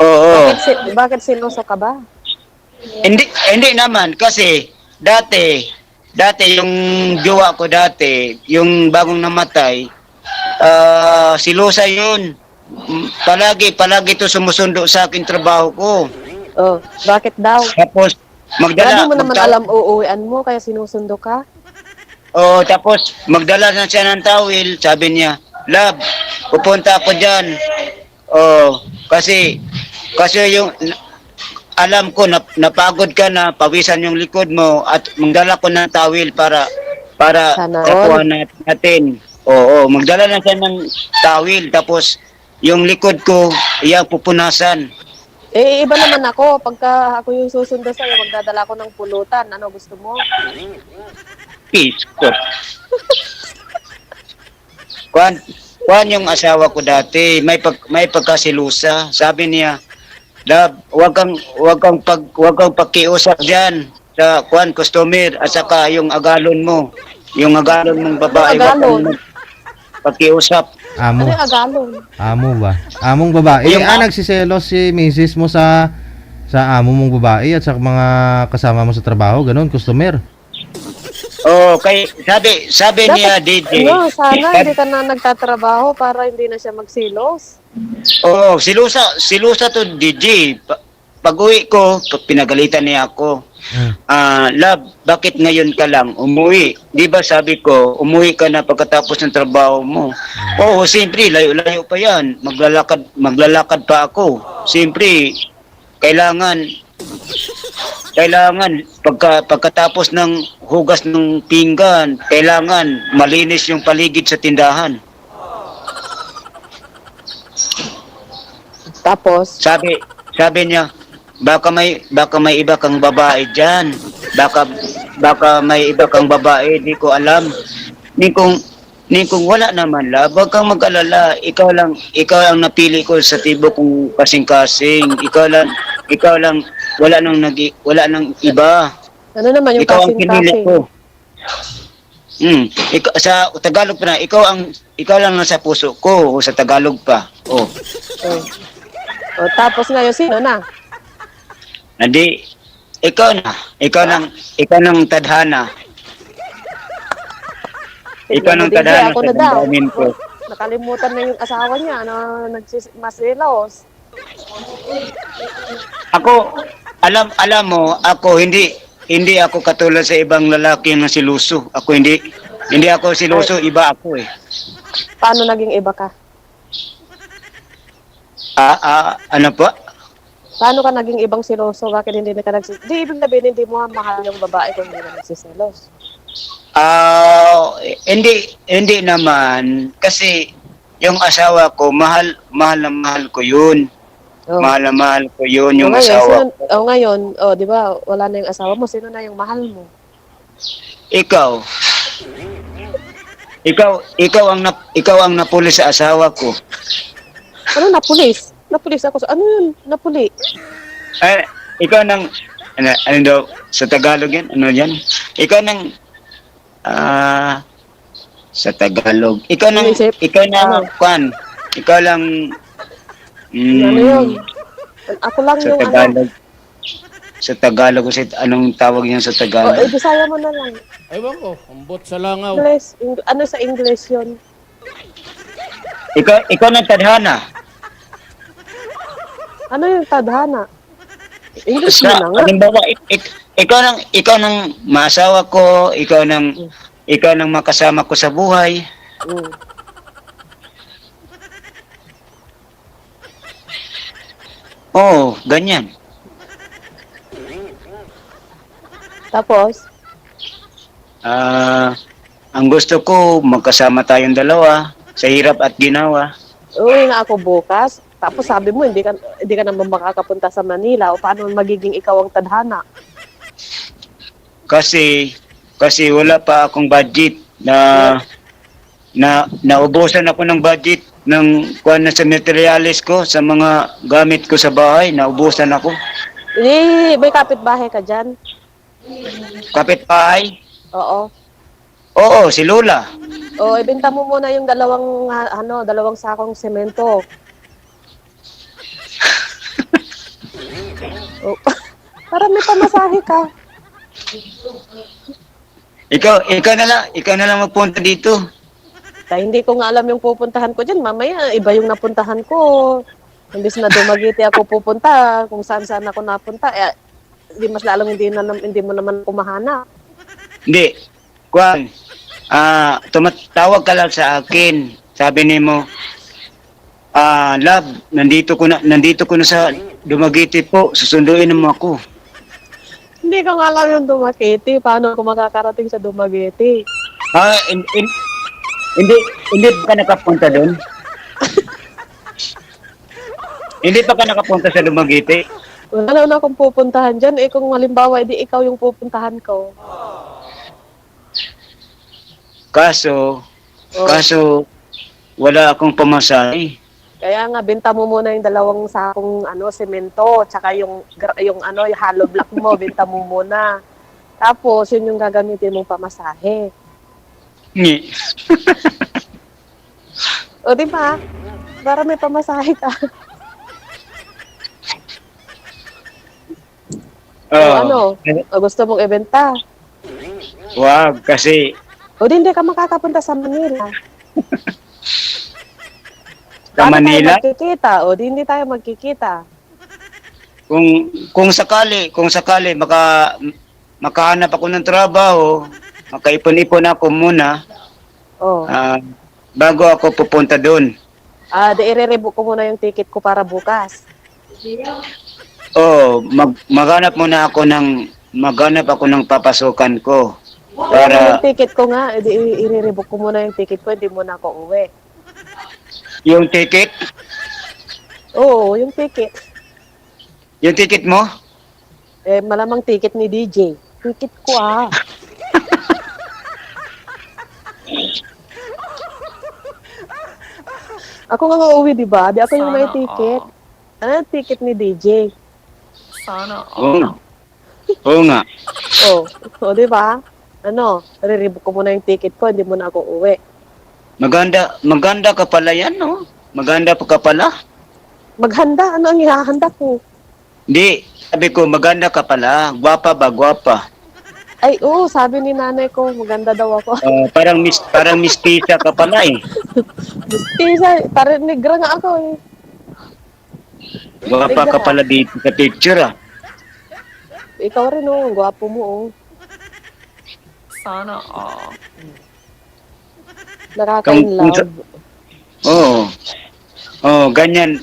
Oo. Bakit sinuso ka ba? Hindi naman kasi dati yung jowa ko yung bagong namatay, silusa yun. Palagi to sumusundo sa akin trabaho ko. Oh, bakit daw? Tapos Lagi mo naman alam uuwian mo, kaya sinusundo ka? Tapos magdala na siya ng towel, sabi niya, "Love, pupunta ako diyan." Kasi yung alam ko na napagod ka na, pawisan yung likod mo at magdala ko ng tawil para Sana tapuhan all. natin. Oo, magdala na siya ng tawil tapos yung likod ko, iya pupunasan. Eh, iba naman ako. Pagka ako yung susundo sa'yo, magdadala ko ng pulutan. Ano gusto mo? Peace. Kuan yung asawa ko dati, may pagkasilusa. Sabi niya, "Love, wag kang pakiusap diyan sa kuan customer at saka yung agalon mo. Yung agalon mong babae, wag Agalon? kang pakiusap." Ano Amo. yung agalon? Amo ba? Among babae. Yung Nagsiselos si misis mo sa amo mong babae at sa mga kasama mo sa trabaho, ganun, customer. Oh, kay sabi niya DJ. Ano, sana hindi ka na nagtatrabaho para hindi na siya magsilos. Oh, silusa to DJ. Pag-uwi ko, pinagalitan niya ako. Mm. Love, bakit ngayon ka lang umuwi? Di ba sabi ko, umuwi ka na pagkatapos ng trabaho mo. Oo, siyempre, layo-layo pa yan. Maglalakad pa ako. Siyempre, kailangan pagkatapos ng hugas ng pinggan, kailangan malinis yung paligid sa tindahan. Tapos, Sabi niya, baka may iba kang babae diyan. Baka may iba kang babae, di ko alam. Ni kung wala naman la, wag kang mag-alala. Ikaw ang napili ko sa tibo kong kasing-kasing. Ikaw lang wala nang iba. ano naman yung Ikaw ang pinili kasing-kasing? ko. Sa Tagalog pa na, ikaw lang nasa puso ko o sa Tagalog pa. Oh. Oh. Oh, tapos ngayon, sino na? Hindi, ikaw nang tadhana. Ikaw nang DJ, tadhana ako sa na daw. damdamin ko. Nakalimutan na yung asawa niya na masilos. Ako, alam mo, ako hindi ako katulad sa ibang lalaki na siluso. Ako hindi ako siluso, iba ako eh. Paano naging iba ka? Ano po? Paano ka naging ibang siloso? Bakit hindi na ka nagsiselos? Di, ibig sabihin, hindi mo mahal yung babae kung hindi na nagsiselos. Hindi naman kasi yung asawa ko mahal na mahal ko yun. Oh. Mahal na mahal ko yun yung ngayon, asawa ko. ngayon, di ba, wala na yung asawa mo. Sino na yung mahal mo? Ikaw ang napuli sa asawa ko. Ano, napulis? Napulis ako. Ano yun? Napuli? Ikaw nang ano daw sa Tagalog yan? Ano yan? Ikaw nang sa Tagalog. Ikaw na Ano? kwan. Ikaw lang Ano yun? Ako lang sa yung Tagalog. Sa Tagalog kasi anong tawag niyan sa ano. Tagalog? Bisaya mo na lang. Ewan ko, ambot sa langaw. English. Ano sa English yun? Ikaw nang tadhana. Ano yung tadhana? English mo na nga. Halimbawa, ikaw nang maasawa ko, ikaw nang makasama ko sa buhay. Mm. Oo, ganyan. Tapos, Ang gusto ko, magkasama tayong dalawa sa hirap at ginawa. uwi na ako bukas. Tapos sabi mo, hindi ka naman makakapunta sa Manila. O paano magiging ikaw ang tadhana? Kasi wala pa akong budget na naubusan ako ng budget ng kuan na sa materials ko, sa mga gamit ko sa bahay, naubusan ako. May kapitbahay ka dyan? Kapitbahay? Oo. Oo, si Lola. O, ibenta mo muna yung dalawang sakong semento. Oh, para may pamasahe ka. Ikaw na lang magpunta dito. Kaya hindi ko nga alam yung pupuntahan ko dyan. Mamaya, iba yung napuntahan ko. Imbis na Dumaguete ako pupunta, kung saan-saan ako napunta, di mas lalong hindi mo naman kumahanap. Hindi. Kuan. Tumatawag ka lang sa akin. Sabi ni mo, Love, nandito ko na sa Dumaguete po. Susunduin mo ako. Hindi ka nga lang yung Dumaguete. Paano ako makakarating sa Dumaguete? Hindi, hindi pa ka nakapunta doon? Hindi pa ka nakapunta sa Dumaguete? Wala na akong pupuntahan dyan. Eh kung halimbawa, edi ikaw yung pupuntahan ko. Kaso, Oh. kaso, wala akong pamasahe. Kaya nga, benta mo muna yung 2 sakong semento, tsaka yung yung hollow block mo, benta mo muna. Tapos, yun yung gagamitin mong pamasahe. Ngi. O, di ba? Para may pamasahe ka. O, O, gusto mong ibenta? Wag, kasi O, di hindi ka makakapunta sa Manila. sa Paano Manila, tayo magkikita? O, di hindi tayo magkikita. kung sakali makahanap ako ng trabaho, makaipon-ipon ako muna O, bago ako pupunta doon. di irerebook ko muna yung ticket ko para bukas. Maghanap ako ng papasukan ko Para... para yung ticket ko nga, edi irerebook ko muna yung ticket ko, hindi muna ako uwi. yung ticket Oo, yung ticket. mo. Malamang ticket ni DJ. Ticket ko Ako nga uuwi, di ba? Di ako yung may ticket. Ano yung ticket ni DJ? Oo nga. Oo nga. Di ba? Re-rebook ko muna yung ticket ko, hindi muna ako uwi. Maganda ka pala yan, no? Maganda pa ka pala. Maghanda? Ano ang ihahanda ko? Hindi, sabi ko maganda ka pala. Gwapa ba, gwapa. Ay, oo, sabi ni nanay ko, maganda daw ako. Parang mistisa ka pala eh. Mistisa, parang negra nga ako eh. Gwapa ka pala dito sa picture ah. Ikaw rin ang gwapo mo Sana Nakaka-inlove. Oo. Oh, ganyan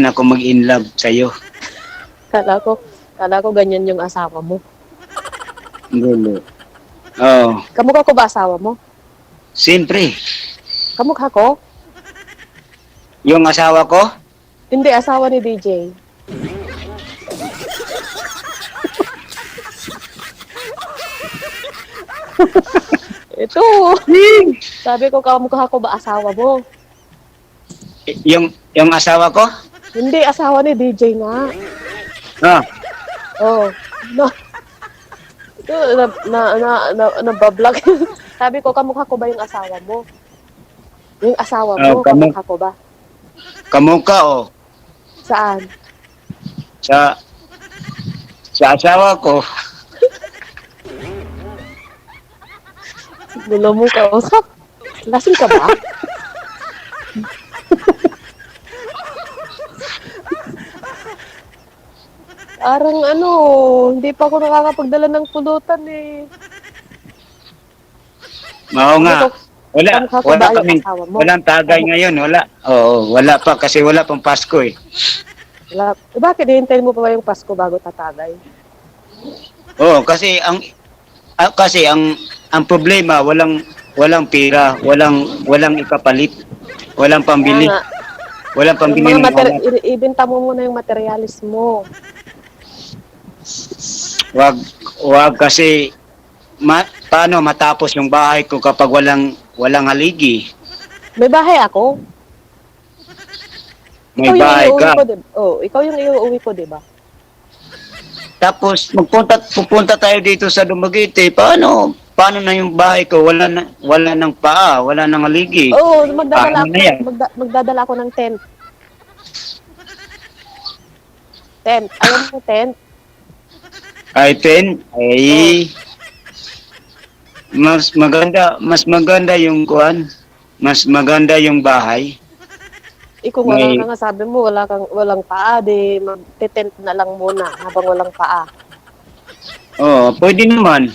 ako mag-inlove sa iyo. Kala ko ganyan yung asawa mo. Gulo. Oh, Kamukha ko ba asawa mo? siyempre. Kamukha ko? Yung asawa ko, Hindi, asawa ni DJ. Ito. Sabi ko, kamukha ko ba asawa mo? yung asawa ko, Hindi, asawa ni DJ nga. ah, No. Ito, nabablog. Sabi ko, kamukha ko ba yung asawa mo? Yung asawa mo, kamukha ko ba? kamukha oh. Saan? Sa asawa ko, Gulo mo ka, usap. Lasing ka ba? Parang hindi pa ako nakakapagdala ng pulutan eh. oo nga. Kamukha ko ba yung asawa mo? Walang tagay ngayon, wala. Oo, wala pa kasi wala pang Pasko eh. Wala. Bakit hihintayin mo pa ba yung Pasko bago tatagay? Oo, kasi ang problema walang pera, walang ikapalit, walang pambili. Kaya nga, Walang yung pambili mga ng anak. ibenta mo muna yung materialis mo. Wag kasi paano matapos yung bahay ko kapag walang haligi? May bahay ako. May bahay ka. Ikaw yung iuuwi ko, di ba? Tapos pupunta tayo dito sa Dumaguete. Paano na yung bahay ko? Wala nang paa, wala nang haligi. Oo, magdadala Paano na yan? magdadala ako ng tent. Tent. Ayaw mo tent? Ay, mas maganda yung kuan. Mas maganda yung bahay. Ikaw nga sabi mo, walang paa, di magte-tent na lang muna habang walang paa. Oh, pwede naman.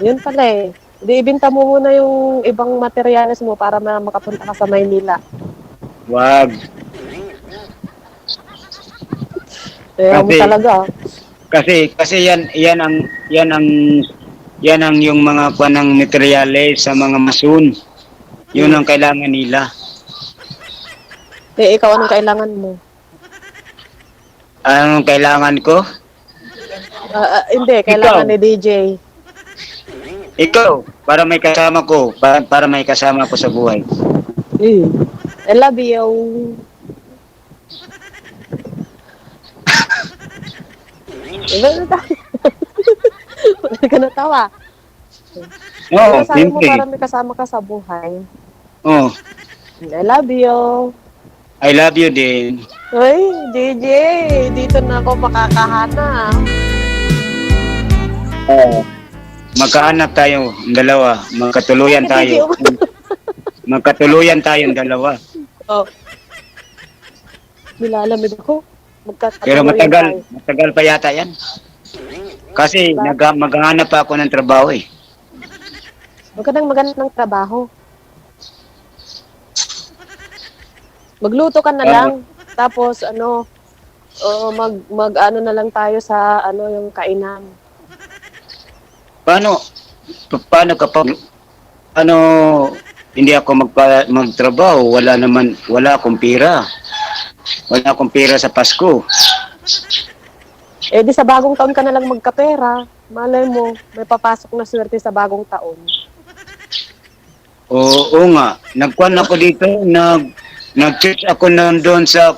Yun pala eh. Di ibenta mo muna yung ibang materyales mo para makapunta ka sa Maynila. Wag. Kaya mo Kasi talaga. kasi yan ang yung mga panang materyales sa mga mason. Yun ang kailangan nila. Eh, ikaw anong kailangan mo? Anong kailangan ko? Hindi, Ikaw. kailangan ni DJ. Ikaw, para may kasama ko, para may kasama ko sa buhay. I love you. Iba na tayo. Wala ka natawa. Oo, Sabi mo siyempre. para may kasama ka sa buhay. Oh, I love you. I love you din. Uy, DJ, dito na ako makakahana. Oo. Magkahanap tayo, dalawa. Magkatuluyan tayo. Magkatuluyan tayong dalawa. Oh. Nilalamig ako. Pero Magkakatuloy tayo. matagal pa yata yan. Kasi maghahanap pa ako ng trabaho eh. Huwag ka nang maghanap ng trabaho. Magluto ka na lang. Tapos mag ano na lang tayo sa yung kainan. Paano kapag hindi ako magtrabaho, wala akong pera. Wala akong pera sa Pasko. Eh di sa bagong taon ka na lang magkapera. Malay mo, may papasok na swerte sa bagong taon. Oo nga, nagkuan ako dito, nag-church ako doon sa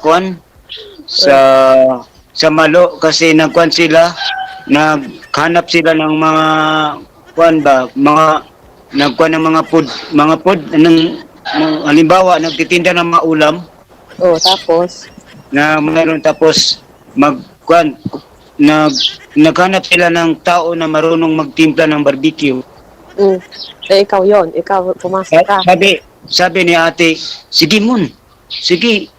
sa Malo kasi nagkuan sila, naghanap sila ng mga nagkuan ng mga food halimbawa nagtitinda ng mga ulam Oh, tapos na mayroon tapos naghanap sila ng tao na marunong magtimpla ng barbecue. eh ikaw yon, ikaw pumasok ka. Sabi ni ate, sige Mon, sige.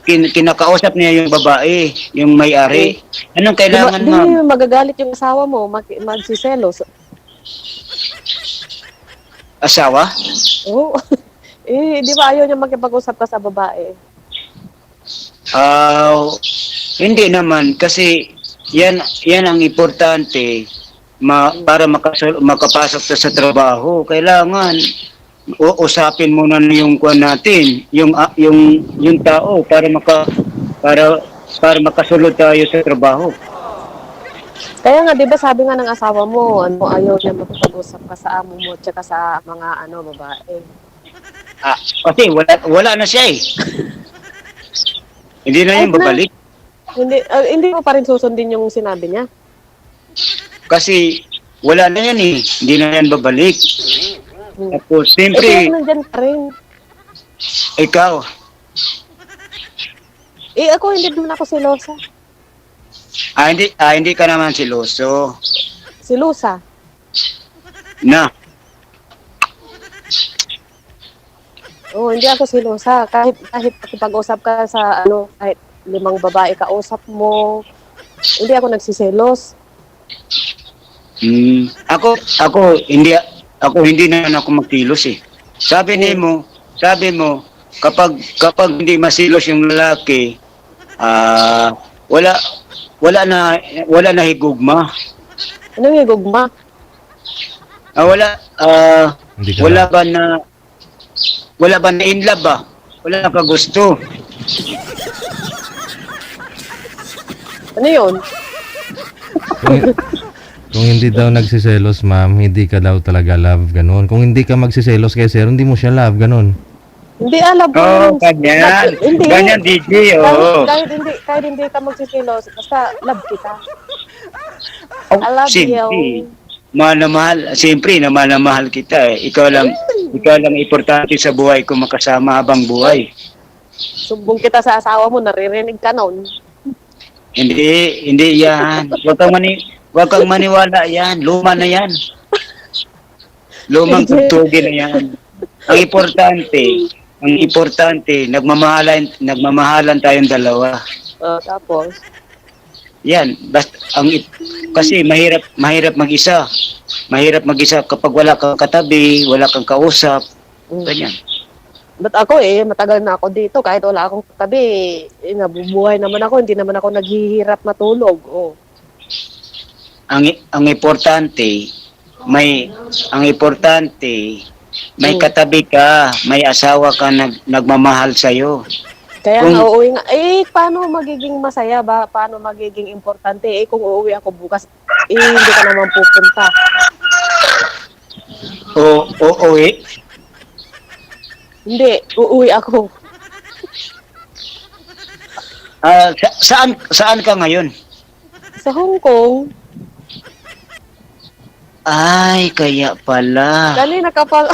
Kinakausap niya yung babae, yung may-ari. Anong kailangan Di ma'am? magagalit yung asawa mo, magsiselos. Asawa? Oh. Di ba ayaw niya makipag-usap ka sa babae? Hindi naman kasi yan ang importante para makapasok ka sa trabaho. Kailangan usapin muna yung kuan natin, yung tao para makasulod tayo sa trabaho. Kaya nga, di ba sabi nga ng asawa mo, ayaw niya makipag-usap ka sa amo mo, tsaka sa mga babae. Kasi wala na siya eh. Hindi na Kahit yung babalik. Hindi mo pa rin susundin yung sinabi niya. Kasi wala na yan eh. Hindi na yan babalik. Tapos, Eh, siyempre, nandyan pa rin. ikaw, Ako hindi naman ako silosa. hindi ka naman siloso. Silusa. Na, Oo, hindi ako silosa. Kahit makipag-usap ka sa kahit 5 babae kausap mo, hindi ako nagsiselos. ako hindi naman ako magkilos eh. Sabi mo, kapag hindi masilos yung lalaki, wala na higugma. Anong higugma? Hindi ka Wala na. ba na in love ba? Wala ka gusto. Ano yun? Kung hindi daw nagsiselos, ma'am, hindi ka daw talaga love, ganun. Kung hindi ka magsiselos kay sir, hindi mo siya love, ganun. Hindi alam ko. Ganyan. Hindi. Ganyan, DJ, oo. Kahit hindi ka magsisilos, basta love kita. Oh, I love siyempre, you. mahal na mahal. Siyempre, mahal na mahal kita eh. Ikaw lang importante sa buhay ko makasama habang buhay. Sumbong kita sa asawa mo, naririnig ka nun. Hindi yan. Huwag kang maniwala yan. Luma na yan. Lumang tugtugi na yan. Ang importante, nagmamahalan tayong dalawa. Tapos, Yan, basta kasi mahirap mag-isa. Mahirap mag-isa kapag wala kang katabi, wala kang kausap, Mm. ganyan. But ako matagal na ako dito. Kahit wala akong katabi, nabubuhay naman ako. Hindi naman ako naghihirap matulog. Oh. Ang importante, may ang importante may Mm. katabi ka, may asawa ka nagmamahal sa iyo. Kaya Kung- nga uuwi nga. Paano magiging masaya ba? Paano magiging importante? Kung uuwi ako bukas, hindi ka naman pupunta. O eh, Hindi, uuwi ako. saan ka ngayon? Sa Hong Kong, Ay, kaya pala. kanina ka pa,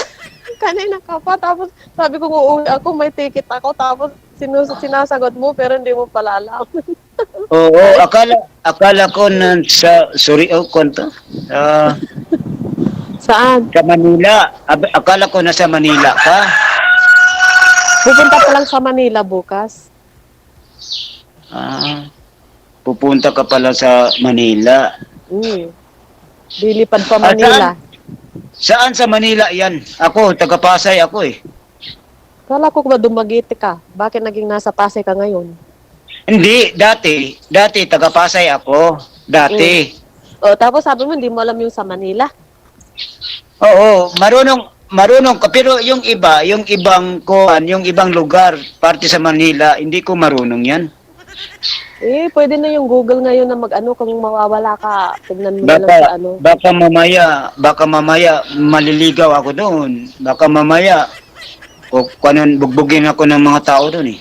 kanina ka pa. Tapos sabi ko uuwi ako, may ticket ako. Tapos sinasagot mo, pero hindi mo pala alam. Oo, akala ko sorry, kwento. Saan? Sa Manila. Akala ko nasa Manila ka. Pupunta pa lang sa Manila bukas. Pupunta ka pala sa Manila. Lilipad pa Manila. Saan sa Manila yan? Ako, taga Pasay ako eh. Kala ko ba Dumaguete ka? Bakit naging nasa Pasay ka ngayon? Hindi, dati taga Pasay ako. Dati. Tapos sabi mo, hindi mo alam yung sa Manila. Oo, marunong ka. Pero yung ibang lugar, parte sa Manila, hindi ko marunong yan. Pwede na yung Google ngayon na mag-ano kung mawawala ka. Tignan mo na lang sa ano. Baka mamaya maliligaw ako doon. Baka mamaya bugbugin ako ng mga tao doon eh.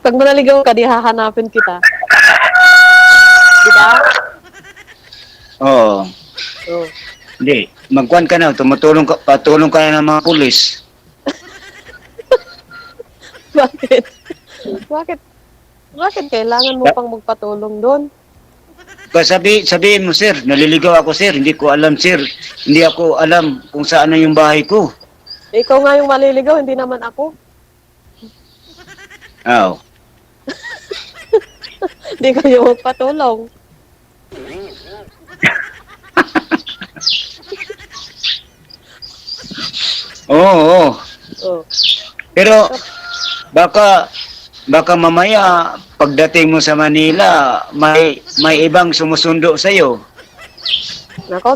Pag manaligaw ka, di hahanapin kita. Diba? Oo. Oh. Hindi, magkuhan ka na, patulong ka na ng mga pulis. Bakit? Bakit kailangan mo pang magpatulong doon? Sabihin mo, sir, naliligaw ako, sir. Hindi ko alam, sir. Hindi ako alam kung saan na yung bahay ko. Ikaw nga yung maliligaw, hindi naman ako. Oo. Hindi kayo magpatulong. Oo. Oh. Pero baka mamaya pagdating mo sa Manila, may ibang sumusundo sa iyo. Nako,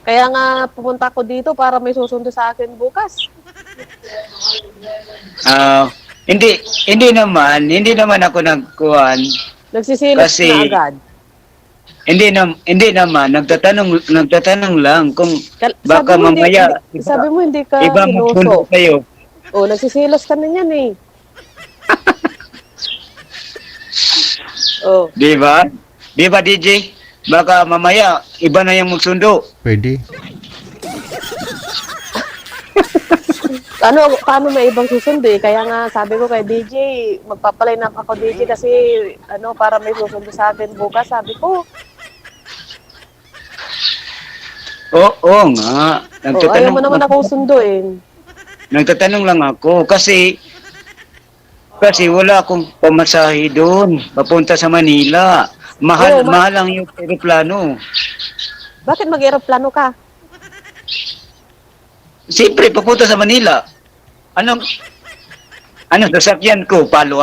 kaya nga pumunta ko dito para may susundo sa akin bukas. Hindi naman ako nagkuhan. Nagsisilos Kasi- na agad. Hindi naman nagtatanong lang kung baka sabi mo, mamaya sabi mo hindi ka iba magsundo siloso. kayo. Nagsisilos ka na yan eh. Oh. Di ba? Di ba, DJ? Baka mamaya iba na yung magsundo. Pwede. Paano may ibang susundo eh? Kaya nga sabi ko kay DJ, magpapaline up ako DJ kasi para may susundo sa akin bukas. Sabi ko, Oo nga. ayaw mo naman ako sunduin. Nagtatanong lang ako kasi wala akong pamasahe doon papunta sa Manila. Mahal lang yung aeroplano. Bakit mag-aeroplano ka? Siyempre papunta sa Manila. Ano sasakyan ko? Palo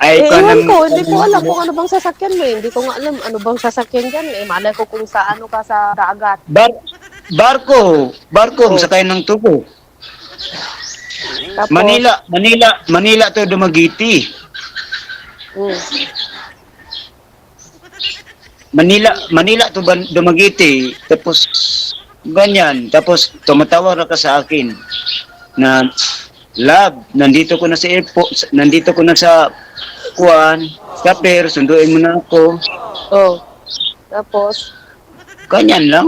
Ay, Ewan ko, hindi ko alam kung ano bang sasakyan mo eh. Hindi ko nga alam ano bang sasakyan dyan eh. Malay ko kung sa ano ka sa dagat. Barko, sakay ng tubo. Tapos, Manila to Dumaguete. mm, Manila to Dumaguete. Tapos ganyan. Tapos tumatawag ka sa akin na love, nandito ko na sa airport, nandito ko na sa sa pier, sunduin mo na ako. tapos, Ganyan lang.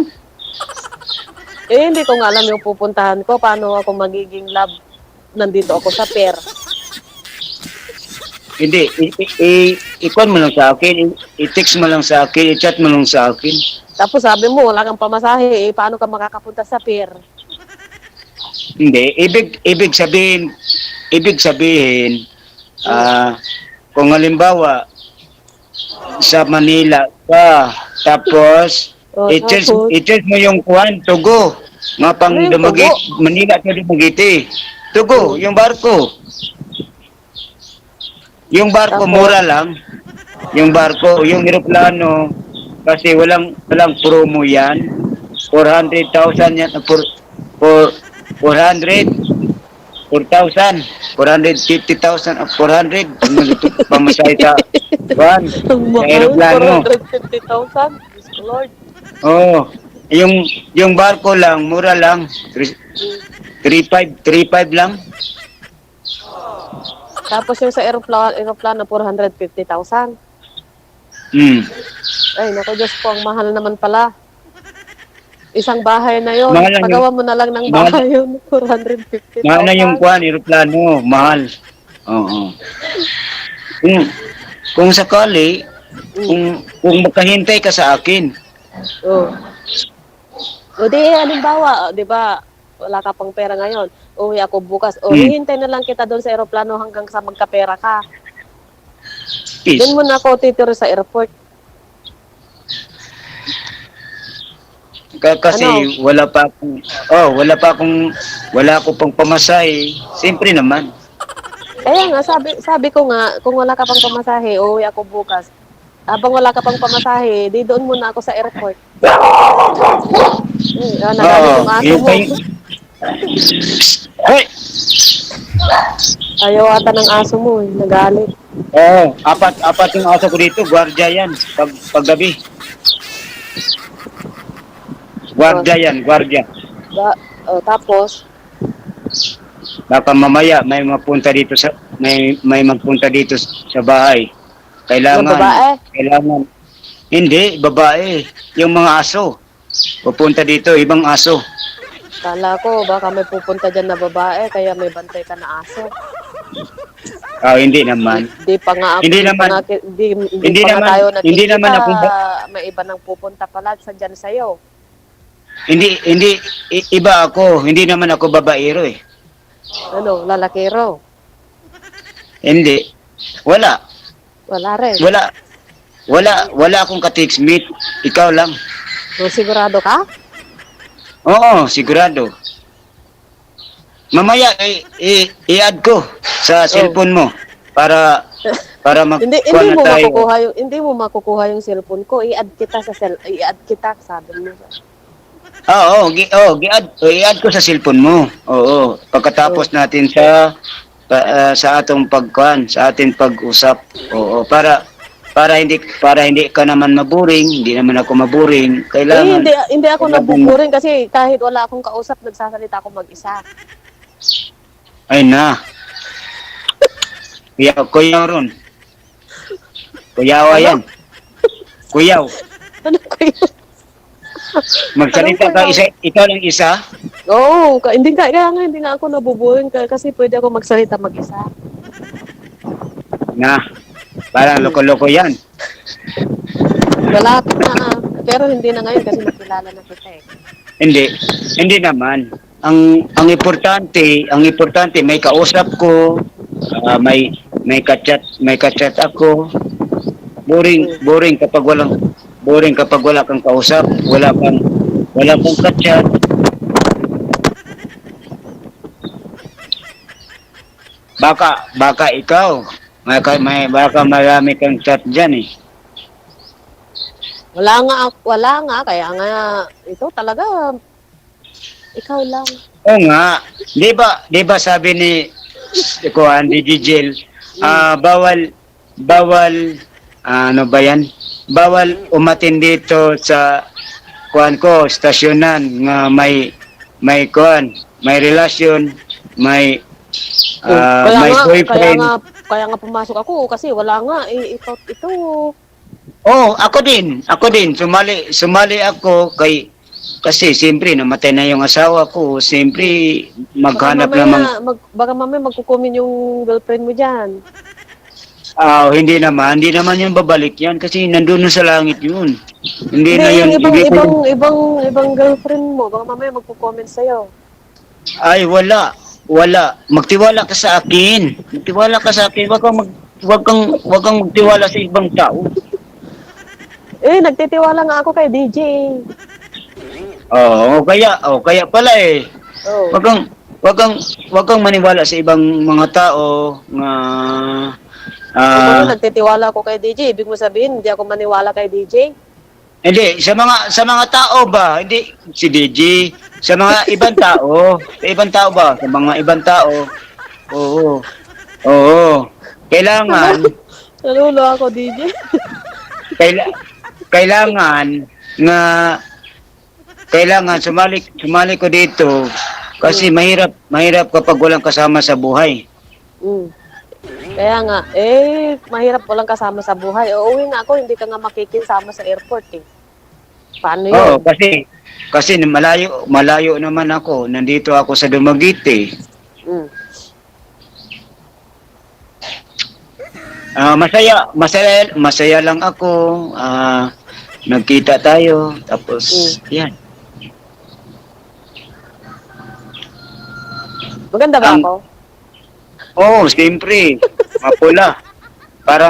hindi ko nga alam yung pupuntahan ko. Paano ako magiging love? Nandito ako sa pier. Hindi, i-call mo lang sa akin, i-text mo lang sa akin, i-chat mo lang sa akin. Tapos sabi mo, wala kang pamasahe. Paano ka makakapunta sa pier? Hindi, ibig sabihin, kung halimbawa, sa Manila ka. Tapos, Oh, i-charge tapos, mo yung kuhan, tugo. Mga pang ano yung Dumaguete, tugo? Manila to Dumaguete. Tugo, yung barko. Yung barko, Tapos, mura lang. Yung barko, yung eroplano, kasi walang promo yan. 400,000 yan, for 400, 4,000, 450,000, 400, pamasahe sa, kuhan, ang sa mahal, eroplano. 450,000. Diyos ko, Lord. Oo. Yung barko lang, mura lang. 3.5 lang. Tapos yung sa aeroplano 450,000. Hmm. Ay, naku Diyos ko, ang mahal naman pala. Isang bahay na yon. Mahal lang Pagawa mo na lang ng mahal- bahay yun, 450,000. Mahal na yung kuhan, eroplano, mahal. Oo. Kung, kung sakali, kung makahintay ka sa akin, Oh. O di, halimbawa, di ba, wala ka pang pera ngayon. Uwi ako bukas. O, hihintay na lang kita doon sa aeroplano hanggang sa magkapera ka. peace. Doon mo na ako titiro sa airport. Kasi Ano? wala ko pang pamasahe. Siyempre naman. Kaya nga, sabi ko nga, kung wala ka pang pamasahe, uwi ako bukas. Habang wala ka pang pamasahe, di doon muna ako sa airport. Nagalit yung aso yung mo. Hey! Ayaw ata ng aso mo, nagalit. Apat yung aso ko dito, gwardiya yan, paggabi. Gwardiya yan, gwardiya. Tapos, Baka mamaya may magpunta dito sa bahay. yung babae, Kailangan. Hindi, babae. Yung mga aso. Pupunta dito, ibang aso. kala ko, baka may pupunta dyan na babae, kaya may bantay ka na aso. Hindi naman. Di pa nga ako, Hindi di naman. pa nga, hindi Hindi pa nga naman- tayo hindi nakikita, naman ako may iba nang pupunta pala sa dyan sa'yo. Hindi, iba ako. Hindi naman ako babaero eh. Ano, lalakiro? Hindi. Wala. Wala rin. Wala akong ka-text-mate. Ikaw lang. So, sigurado ka? Oo, sigurado. Mamaya, i-add ko sa cellphone mo para Hindi magkuha na mo tayo. makukuha yung cellphone ko. I-add kita, sabi mo. I-add ko sa cellphone mo. Oo, pagkatapos natin sa atong sa ating pag-usap. Oo, para hindi ka naman maboring, hindi naman ako maboring. Kailangan Hindi ako nabuburing kasi kahit wala akong kausap, nagsasalita ako mag-isa. Ay na. Kuya Ron. Kuyawa yan. Kuyaw. Ano ko yun? Magsalita ka ikaw lang isa. Oo, kaya nga hindi nga ako nabuburing kasi pwede ako magsalita mag-isa. Na. Parang loko-loko yan. Malapit na pero hindi na ngayon kasi nakilala na kita eh. Hindi naman. Ang importante may kausap ko, may ka-chat ako. Boring kapag wala kang kausap, wala kang ka-chat. Baka ikaw, baka marami kang chat diyan eh. Wala nga kaya nga ito talaga ikaw lang. Oo nga. 'Di ba sabi ni DJ Jel, bawal ano ba yan? Bawal umatin dito sa stasyonan nga may relasyon, may boyfriend. Kaya nga pumasok ako kasi wala nga ito. Ako din. Sumali ako kasi siyempre namatay na yung asawa ko. Siyempre maghanap naman. Baka mamaya magkukumin yung girlfriend mo diyan. Hindi naman yung babalik yan kasi nandun na sa langit yun. Hindi na yun. Ibang girlfriend mo, baka mamaya magko-comment sa'yo. Ay, wala. Magtiwala ka sa akin. Wag kang magtiwala sa ibang tao. Nagtitiwala nga ako kay DJ. Kaya pala eh. Oh. Wag kang maniwala sa ibang mga tao nga Nagtitiwala ako kay DJ. Ibig mo sabihin, hindi ako maniwala kay DJ? hindi sa mga tao ba, hindi si DJ, sa mga ibang tao, ba, sa mga ibang tao. Oo. Oo. Kailangan Nalulo ako, DJ. kailangan sumali ko dito kasi mahirap kapag walang kasama sa buhay. Mm. Kaya nga, mahirap walang kasama sa buhay. Uuwi nga ako, hindi ka nga makikinsama sa airport eh. Paano Oo, yun? kasi malayo naman ako. Nandito ako sa Dumaguete. Mm. Masaya lang ako. Nagkita tayo tapos yan. Maganda ba ako? Oo, siyempre. Mapula. Para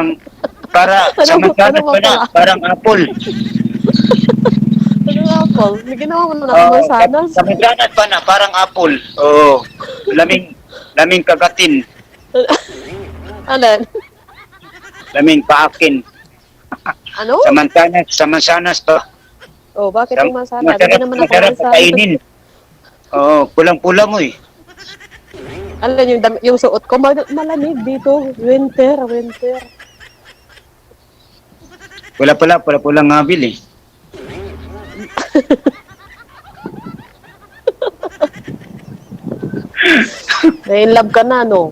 sa mansanas pa na, parang apple. Ano nga po? May ginawa mo na ako mansanas. Sa mansanas pa na, parang apple. Oo. Laming kagatin. Alin? Laming paakin. Ano? Sa mansanas pa. Oh, bakit yung mansanas? Hindi naman ako Masarap mansanas. kainin. Oo, pulang-pula mo eh. Alam yung suot ko, malamig dito. Winter. Pula-pula nga bil eh. Na-inlove ka na, no?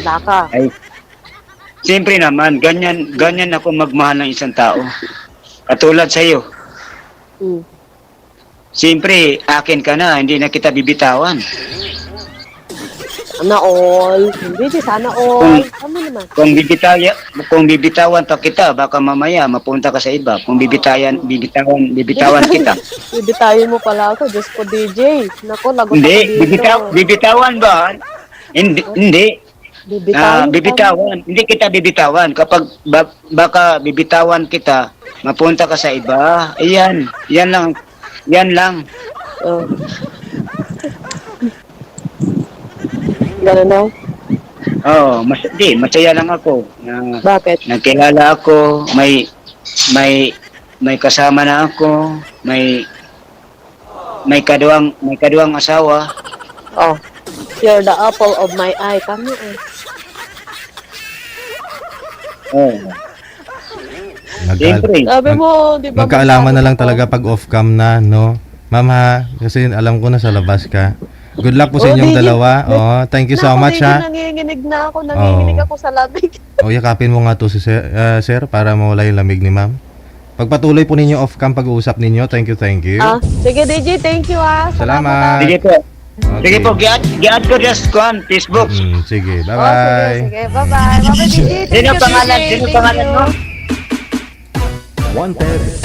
Laka. Ay, siyempre naman, ganyan ako magmahal ng isang tao. Katulad sa iyo. Mm. Siyempre, akin ka na, hindi na kita bibitawan. Sana all. Hindi, sana all. Ano naman? Kung bibitawan pa kita, baka mamaya mapunta ka sa iba. Kung bibitawan kita. Bibitayin mo pala ako. Diyos ko, DJ. Nako, lagot Hindi, ako dito. bibitawan ba? Hindi. Bibitawan. Hindi kita bibitawan. Kapag baka bibitawan kita, mapunta ka sa iba. Ayan. Yan lang. Oh. Gano'n na? Oo, masaya lang ako. Bakit? Nagkilala ako, may kasama na ako, may kaduwang asawa. Oh. You're the apple of my eye. Tama eh. Oo. Siyempre. Sabi mo, di ba? Magkaalaman na lang masabi ko? talaga pag off-cam na, no? Ma'am ha, kasi alam ko na sa labas ka. Good luck po sa Oh, inyong DJ. dalawa. Oh, thank you so Naku, much DJ, ha. nanginginig na ako. Nanginginig ako sa lamig. O, yakapin mo nga to si sir para mawala yung lamig ni ma'am. Pagpatuloy po ninyo off-cam pag-uusap ninyo. Thank you. Sige, DJ. Thank you Salamat. Sige po. Okay. Sige po, gi-add ko just Facebook. Sige, Sige, bye-bye. sige. Bye-bye. Bye-bye, DJ. Thank Sino you, pangalan? DJ. Sino Thank pangalan you. mo? Wanted.